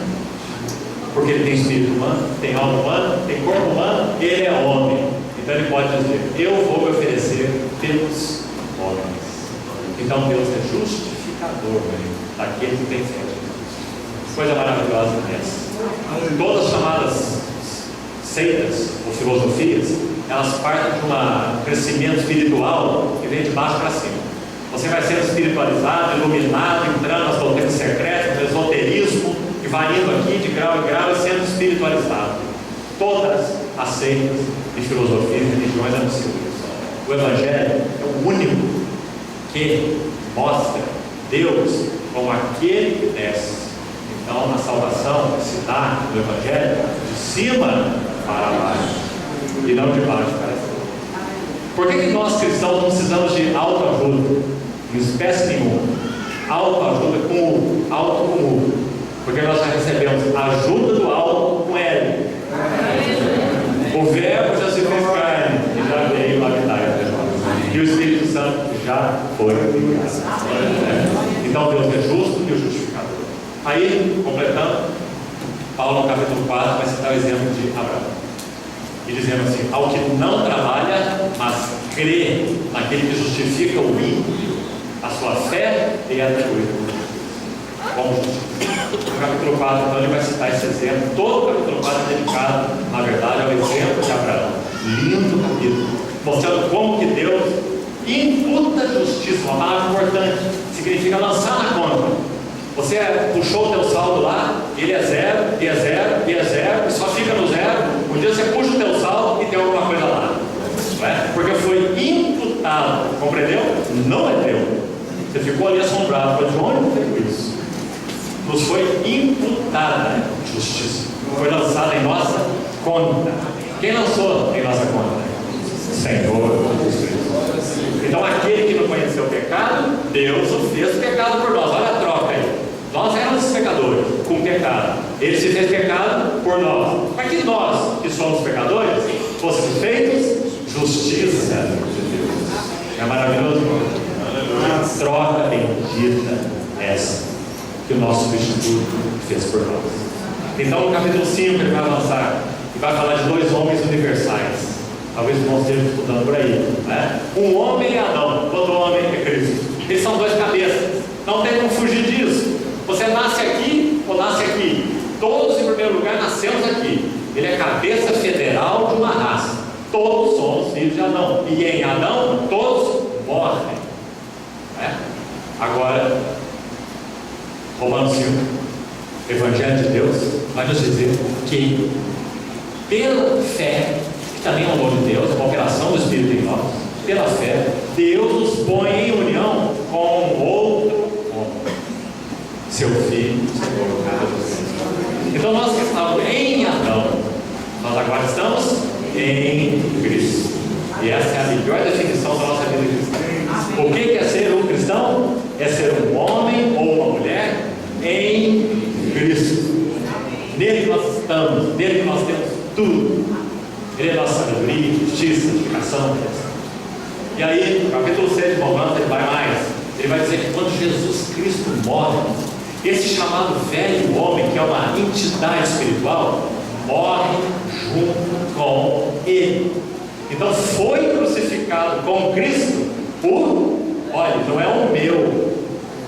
porque ele tem espírito humano, tem alma humana, tem corpo humano, ele é homem. Então ele pode dizer: eu vou me oferecer pelos homens. Então Deus é justificador daquele que tem fé. Coisa maravilhosa essa. Todas as chamadas seitas ou filosofias, elas partem de um crescimento espiritual que vem de baixo para cima. Você vai sendo espiritualizado, iluminado, entrando nas doutrinas secretas, no esoterismo, e vai indo aqui de grau em grau e sendo espiritualizado. Todas as seitas e filosofias e religiões anunciam isso. O Evangelho é o único que mostra Deus como aquele que desce. Então a salvação se dá no Evangelho de cima para baixo e não de baixo para cima. Por que nós cristãos não precisamos de autoajuda? Em espécie nenhuma. Autoajuda com alto com U. Porque nós já recebemos ajuda do alto com L. O verbo já se fez carne e já veio habitar entre nós. E o Espírito Santo já foi enviado. Então Deus é justo e o justificador. Aí, completando, Paulo no capítulo 4 vai citar o exemplo de Abraão. E dizendo assim: ao que não trabalha, mas crê naquele que justifica o ímpio, a sua fé é atribuída como justiça. No capítulo 4, então, ele vai citar esse exemplo. Todo o capítulo 4 é dedicado, na verdade, ao exemplo de Abraão. Lindo capítulo, mostrando como que Deus imputa justiça. Uma palavra importante, significa lançar na conta. Você puxou o teu saldo lá, ele é zero, e é zero, e é zero, e só fica no zero. Um dia você puxa o teu saldo e tem alguma coisa lá, não é? Porque foi imputado, compreendeu? Não é teu. Você ficou ali assombrado, mas de onde veio isso? Nos foi imputada justiça, foi lançada em nossa conta. Quem lançou em nossa conta? Senhor Jesus Cristo. Então aquele que não conheceu o pecado, Deus o fez pecado por nós. Olha a troca aí. Nós éramos pecadores com pecado, ele se fez pecado por nós, para que nós, que somos pecadores, fôssemos feitos justiça de Deus. É maravilhoso. A troca bendita essa que o nosso substituto fez por nós. Então no capítulo 5 ele vai avançar e vai falar de dois homens universais. Talvez não esteja estudando por aí, né? Um homem é Adão, outro homem é Cristo. Eles são dois capítulos nasce aqui ou nasce aqui? Todos, em primeiro lugar, nascemos aqui. Ele é cabeça federal de uma raça. Todos somos filhos de Adão. E em Adão, todos morrem. Agora, Romanos 5, Evangelho de Deus, vai nos dizer que, pela fé, que também é um dom de Deus, é uma operação do Espírito em nós, pela fé, Deus nos põe em união com outro homem, seu Filho, Senhor Jesus. Então, nós que estávamos em Adão, nós agora estamos em Cristo. E essa é a melhor definição da nossa vida cristã. O que é ser um cristão? É ser um homem ou uma mulher em Cristo. Nele nós estamos, nele nós temos tudo. Ele é nossa sabedoria, justiça, santificação. E aí, no capítulo 6 de Romanos, ele vai mais. Ele vai dizer que quando Jesus Cristo morre, esse chamado velho homem, que é uma entidade espiritual, morre junto com ele. Então foi crucificado com Cristo olha, não é o meu,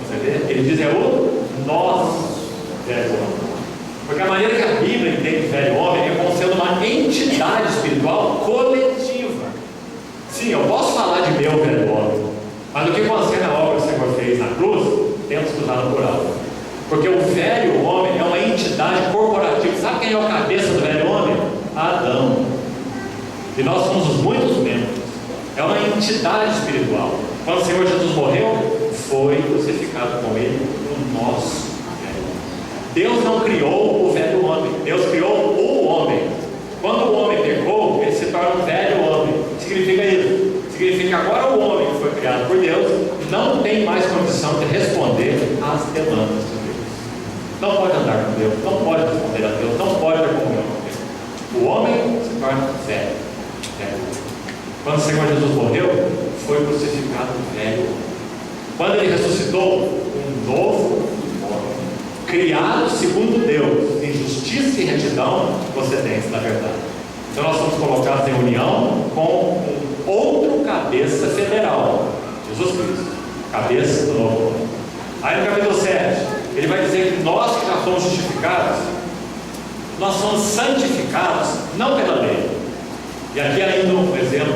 você vê? Ele diz é o nosso velho homem. Porque a maneira que a Bíblia entende velho homem é como sendo uma entidade espiritual coletiva. Sim, eu posso falar de meu velho homem, mas no que concerne a obra que o Senhor fez na cruz, temos que usar no plural. Porque o velho homem é uma entidade corporativa. Sabe quem é o cabeça do velho homem? Adão. E nós somos os muitos membros. É uma entidade espiritual. Quando o Senhor Jesus morreu, foi crucificado com ele o nosso velho homem. Deus não criou o velho homem, Deus criou o homem. Quando o homem pecou, ele se torna um velho homem. O que significa isso? Significa que agora o homem que foi criado por Deus não tem mais condição de responder às demandas de Deus. Não pode andar com Deus, não pode responder a Deus, não pode ter comunhão com Deus. O homem se torna velho. Quando o Senhor Jesus morreu, foi crucificado um velho. Quando ele ressuscitou, um novo homem, criado segundo Deus, em justiça e retidão, procedentes da verdade. Então nós somos colocados em união com um outro cabeça federal, Jesus Cristo, cabeça do novo homem. Aí no capítulo 7, ele vai dizer que nós que já fomos justificados, nós somos santificados não pela lei. E aqui ainda um exemplo,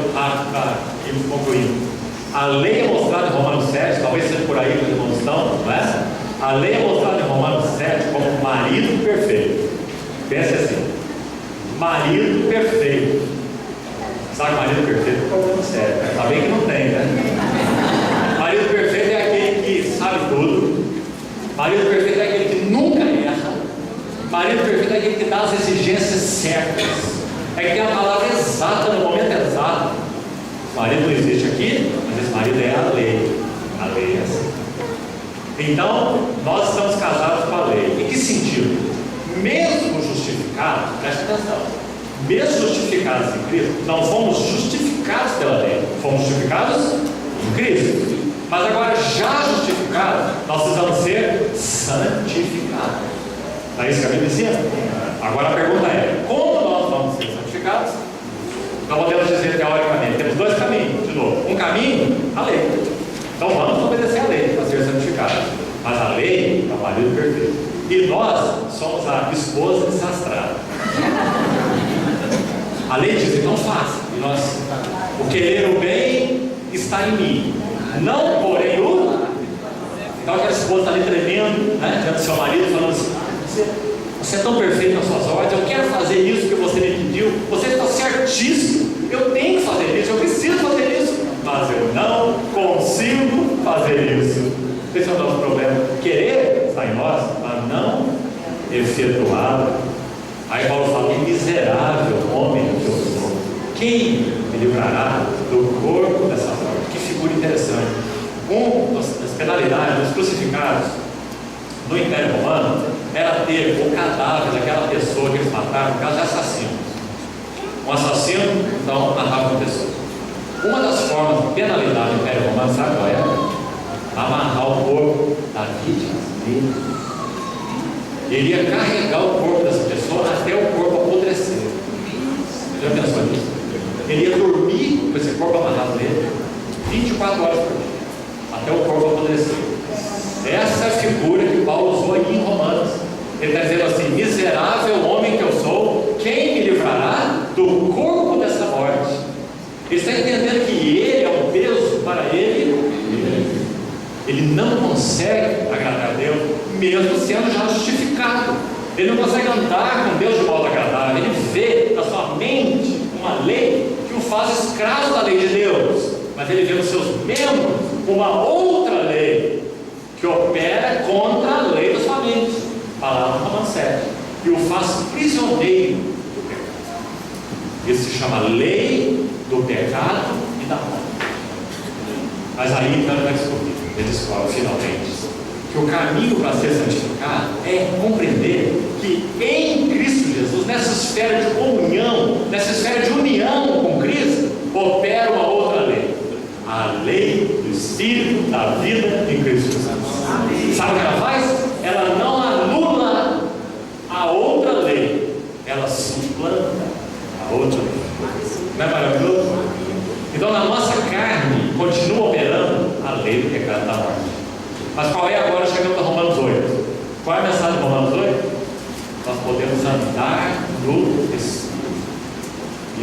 concluindo. A lei é mostrada em Romanos 7, talvez seja por aí que os irmãos estão, não é? A lei é mostrada em Romanos 7 como marido perfeito. Pense assim, marido perfeito. Sabe, marido perfeito é um problema sério, está bem que não tem, né? Marido perfeito é aquele que sabe tudo. Marido perfeito é aquele que nunca erra. Marido perfeito é aquele que dá as exigências certas. É que tem a palavra exata no momento exato. O marido não existe aqui, mas esse marido é a lei. A lei é assim. Então, nós estamos casados com a lei. Em que sentido? Mesmo justificados, preste atenção, mesmo justificados em Cristo, não fomos justificados pela lei, fomos justificados em Cristo. Mas agora, já justificados, nós precisamos ser santificados. Não é isso que a Bíblia ensina? Agora a pergunta é: como nós vamos ser santificados? Nós podemos dizer teoricamente, temos dois caminhos, de novo. Um caminho, a lei. Então vamos obedecer a lei para ser santificados. Mas a lei é o marido perfeito. E nós somos a esposa desastrada. A lei diz, então faça. E nós, o querer o bem está em mim. Não porém o. Então aquela esposa está ali tremendo, né, diante do seu marido, falando assim: você é tão perfeito nas suas ordens, eu quero fazer isso que você me pediu, você está certíssimo, eu tenho que fazer isso, eu preciso fazer isso, mas eu não consigo fazer isso. Esse é o nosso problema. Querer está em nós, mas não efetuado. Aí Paulo fala: que miserável homem que eu sou, quem me livrará do corpo dessa morte? Que figura interessante. Das penalidades dos crucificados no Império Romano era ter o cadáver daquela pessoa que eles mataram, no caso de assassinos. Um assassino, então, matava uma pessoa. Uma das formas de penalidade do Império Romano, sabe qual era? Amarrar o corpo da vítima dele. Ele ia carregar o corpo dessa pessoa até o corpo apodrecer. Já pensou nisso? Ele ia dormir com esse corpo amarrado nele 24 horas por dia, até o corpo apodrecer. Essa é a figura que Paulo usou aqui em Romanos. Ele está dizendo assim: miserável homem que eu sou, quem me livrará do corpo dessa morte? Ele está entendendo que ele é um peso para ele. Ele não consegue agradar a Deus, mesmo sendo já justificado. Ele não consegue andar com Deus de modo agradável. Ele vê na sua mente uma lei que o faz escravo da lei de Deus, mas ele vê nos seus membros uma outra lei que opera contra a lei da sua mente, palavra Romanos 7, e o faz prisioneiro do pecado. Isso se chama lei do pecado e da morte. Mas aí então ele vai descobrir, ele descobre finalmente que o caminho para ser santificado é compreender que em Cristo Jesus, nessa esfera de comunhão, nessa esfera de união com Cristo, opera uma outra lei, a lei do Espírito da vida em Cristo Jesus. Sabe o que ela faz? Ela não anula a outra lei, ela suplanta a outra lei. Não é maravilhoso? Então na nossa carne continua operando a lei do pecado da morte. Mas qual é agora, chegando a Romanos 8? Qual é a mensagem de Romanos 8? Nós podemos andar no Espírito.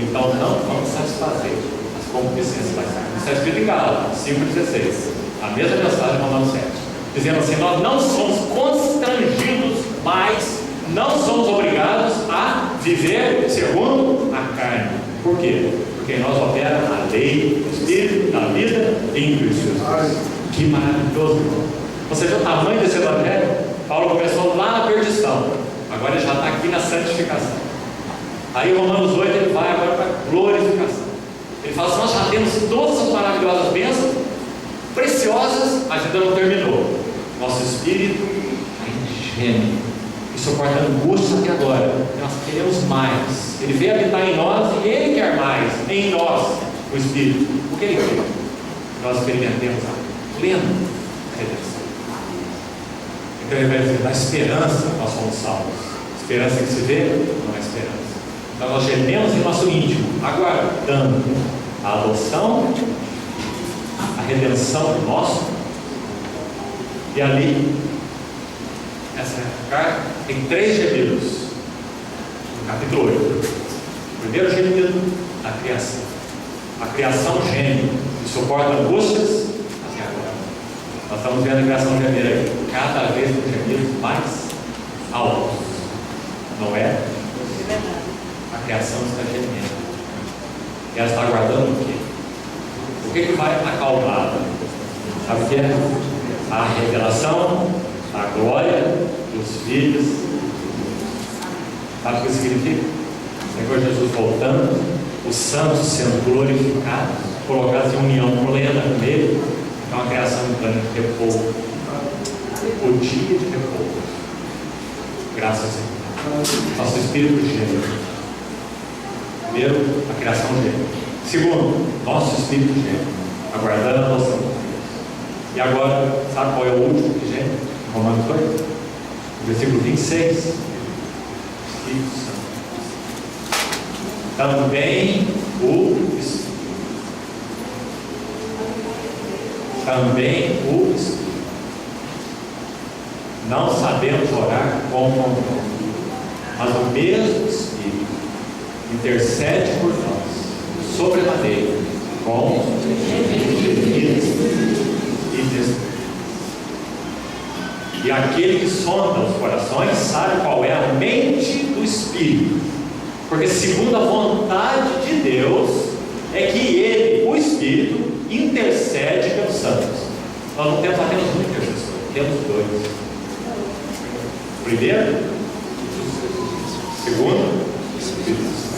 Então não vamos satisfazer as concupiscências da carne. Isso está escrito em Gálatas 5,16. A mesma mensagem de Romanos 7. Dizendo assim: nós não somos constrangidos, mas não somos obrigados a viver segundo a carne. Por quê? Porque em nós opera a lei do Espírito da vida em Cristo Jesus. Que maravilhoso, irmão. Você vê o tamanho desse evangelho? Paulo começou lá na perdição, agora ele já está aqui na santificação. Aí Romanos 8 ele vai agora para a glorificação. Ele fala assim: nós já temos todas as maravilhosas bênçãos, preciosas, mas ainda não terminou. Nosso espírito é geme e suporta angústia até agora. Nós queremos mais. Ele veio habitar em nós e ele quer mais em nós, o Espírito. O que ele quer? Nós experimentemos a plena redenção. Então ele vai dizer: na esperança nós somos salvos. Esperança que se vê não é esperança. Então nós gememos em nosso íntimo, aguardando a adoção, a redenção nossa. E ali, essa carta tem 3 gemidos. No capítulo 8. O primeiro gemido, a criação. A criação geme e suporta angústias até agora. Nós estamos vendo a criação gemer aí, cada vez com gemidos mais altos. Não é? A criação está gemendo. E ela está aguardando o quê? O que vai acalmá-la? Sabe o que é? A revelação, a glória dos filhos. Sabe o que isso significa? O Senhor Jesus voltando, os santos sendo glorificados, colocados em união plena com Ele. Então a criação entrando em repouso, o dia de repouso. Graças a Deus. Nosso espírito geme. Primeiro, a criação geme. Segundo, nosso espírito geme, aguardando a adoção de Deus. E agora, sabe qual é o último que geme? Romanos 8, versículo 26. Espírito Santo. Também o Espírito. Também o Espírito. Não sabemos orar como convém, mas o mesmo Espírito intercede por nós, sobremaneira, com gemidos e e aquele que sonda os corações sabe qual é a mente do Espírito, porque segundo a vontade de Deus é que Ele, o Espírito, intercede pelos santos. Nós não temos apenas um intercessor, temos 2. Primeiro, segundo, Espírito Santo.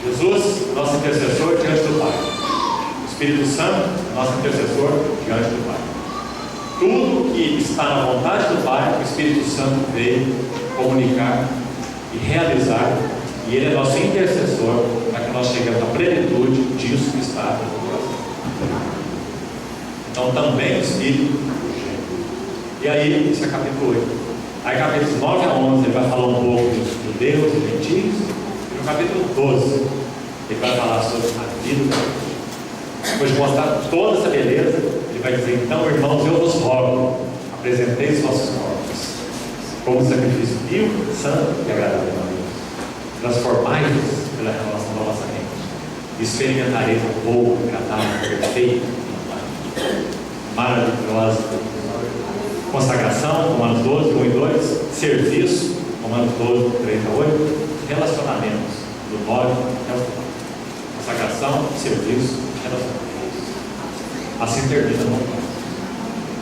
Jesus, nosso intercessor diante do Pai. O Espírito Santo, nosso intercessor diante do Pai. Tudo que está na vontade do Pai, o Espírito Santo veio comunicar e realizar, e Ele é nosso intercessor para que nós cheguemos à plenitude disso que está no coração. Então também o Espírito. E aí, isso é capítulo 8. Aí capítulos 9 a 11 ele vai falar um pouco dos judeus e gentios, e no capítulo 12 ele vai falar sobre a vida da igreja. Depois de mostrar toda essa beleza, ele vai dizer: então, irmãos, eu vos rogo, apresentei os vossos corpos como sacrifício vivo, santo e agradável a Deus. Transformai-vos pela renovação da vossa mente. Experimentareis a boa, agradável, perfeita, maravilhosa consagração, Romanos 12, 1 e 2, serviço, Romanos 12, 3 a 8, relacionamentos, do 9 até o final. Consagração, serviço, relacionamentos. Assim termina no 9.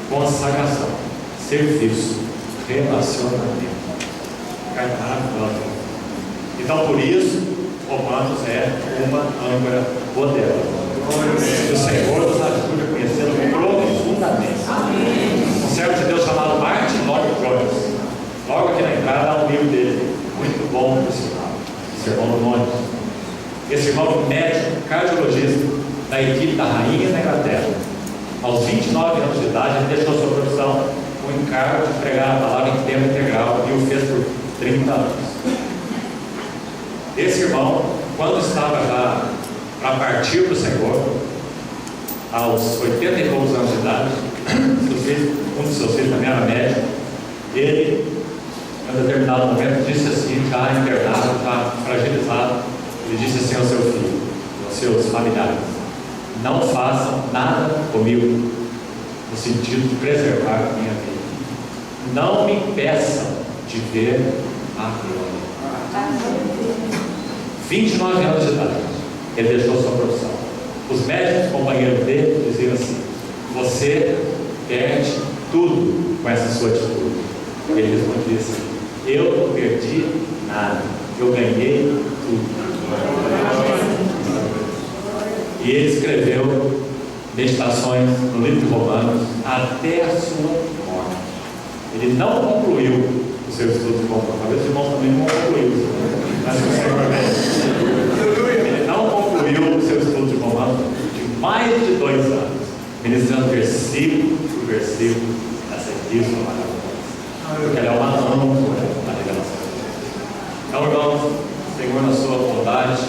Consagração, serviço, relacionamento. Carta maravilhosa. Então, por isso, Romanos é uma âncora poderosa. Que o Senhor nos ajude a conhecê-lo profundamente. Um servo de Deus chamado Martin Lloyd Jones, logo aqui na entrada há um livro dele, muito bom por sinal, Sermão do Monte. Esse irmão médico, cardiologista da equipe da Rainha da Inglaterra, aos 29 anos de idade, ele deixou sua profissão com o encargo de pregar a palavra em tempo integral e o fez por 30 anos. Esse irmão, quando estava já para partir para o Senhor, aos 80 e poucos anos de idade, um dos seus filhos também era médico, ele, em um determinado momento, disse assim, já internado, já fragilizado, ele disse assim ao seu filho, aos seus familiares: não façam nada comigo, no sentido de preservar a minha vida. Não me impeçam de ver a glória. 29 anos de idade, ele deixou sua profissão. Os médicos companheiros dele diziam assim: você perde tudo com essa sua atitude. Ele respondia assim: eu não perdi nada, eu ganhei tudo. E ele escreveu meditações no livro de Romanos até a sua morte. Ele não concluiu o seu estudo de Romanos. Talvez os irmãos também não concluíram, mas o Senhor ele não concluiu o seu estudo de Romanos de mais de 2 anos, ministrando versículo por versículo essa epístola maravilhosa, porque ela é uma âncora da revelação. Então, irmãos, Senhor, na sua bondade,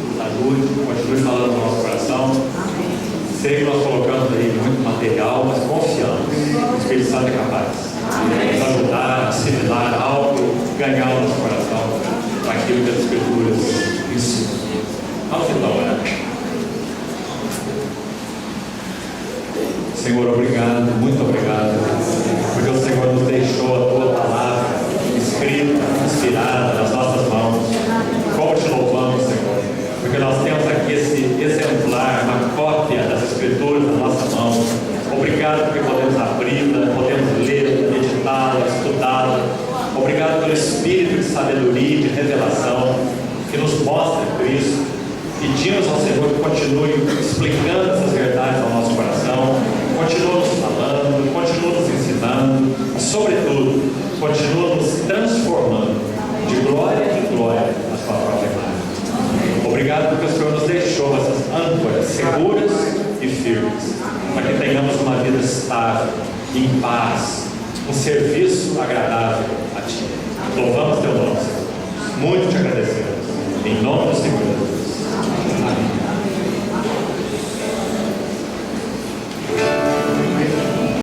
nos ajude, continue falando no nosso coração. Sei que nós colocamos aí muito material, mas confiamos. O Espírito Santo é capaz de nos ajudar a assimilar algo, ganhar o nosso coração para aquilo que as Escrituras ensinam. Vamos então orar. Senhor, obrigado, muito obrigado, porque o Senhor nos deixou a tua palavra escrita, inspirada nas nossas mãos. Como te louvamos, Senhor, porque nós temos aqui esse exemplar, uma cópia das Escrituras na nossa mão. Obrigado porque podemos abri-la, podemos ler, meditá-la, estudá-la. Obrigado pelo Espírito de sabedoria e de revelação que nos mostra Cristo. Pedimos ao Senhor que continue explicando essas verdades ao nosso coração, continue nos falando, continue nos ensinando e, sobretudo, continue nos transformando de glória em glória na sua própria imagem. Obrigado porque o Senhor nos deixou essas âncoras seguras e firmes, para que tenhamos uma vida estável, em paz, um serviço agradável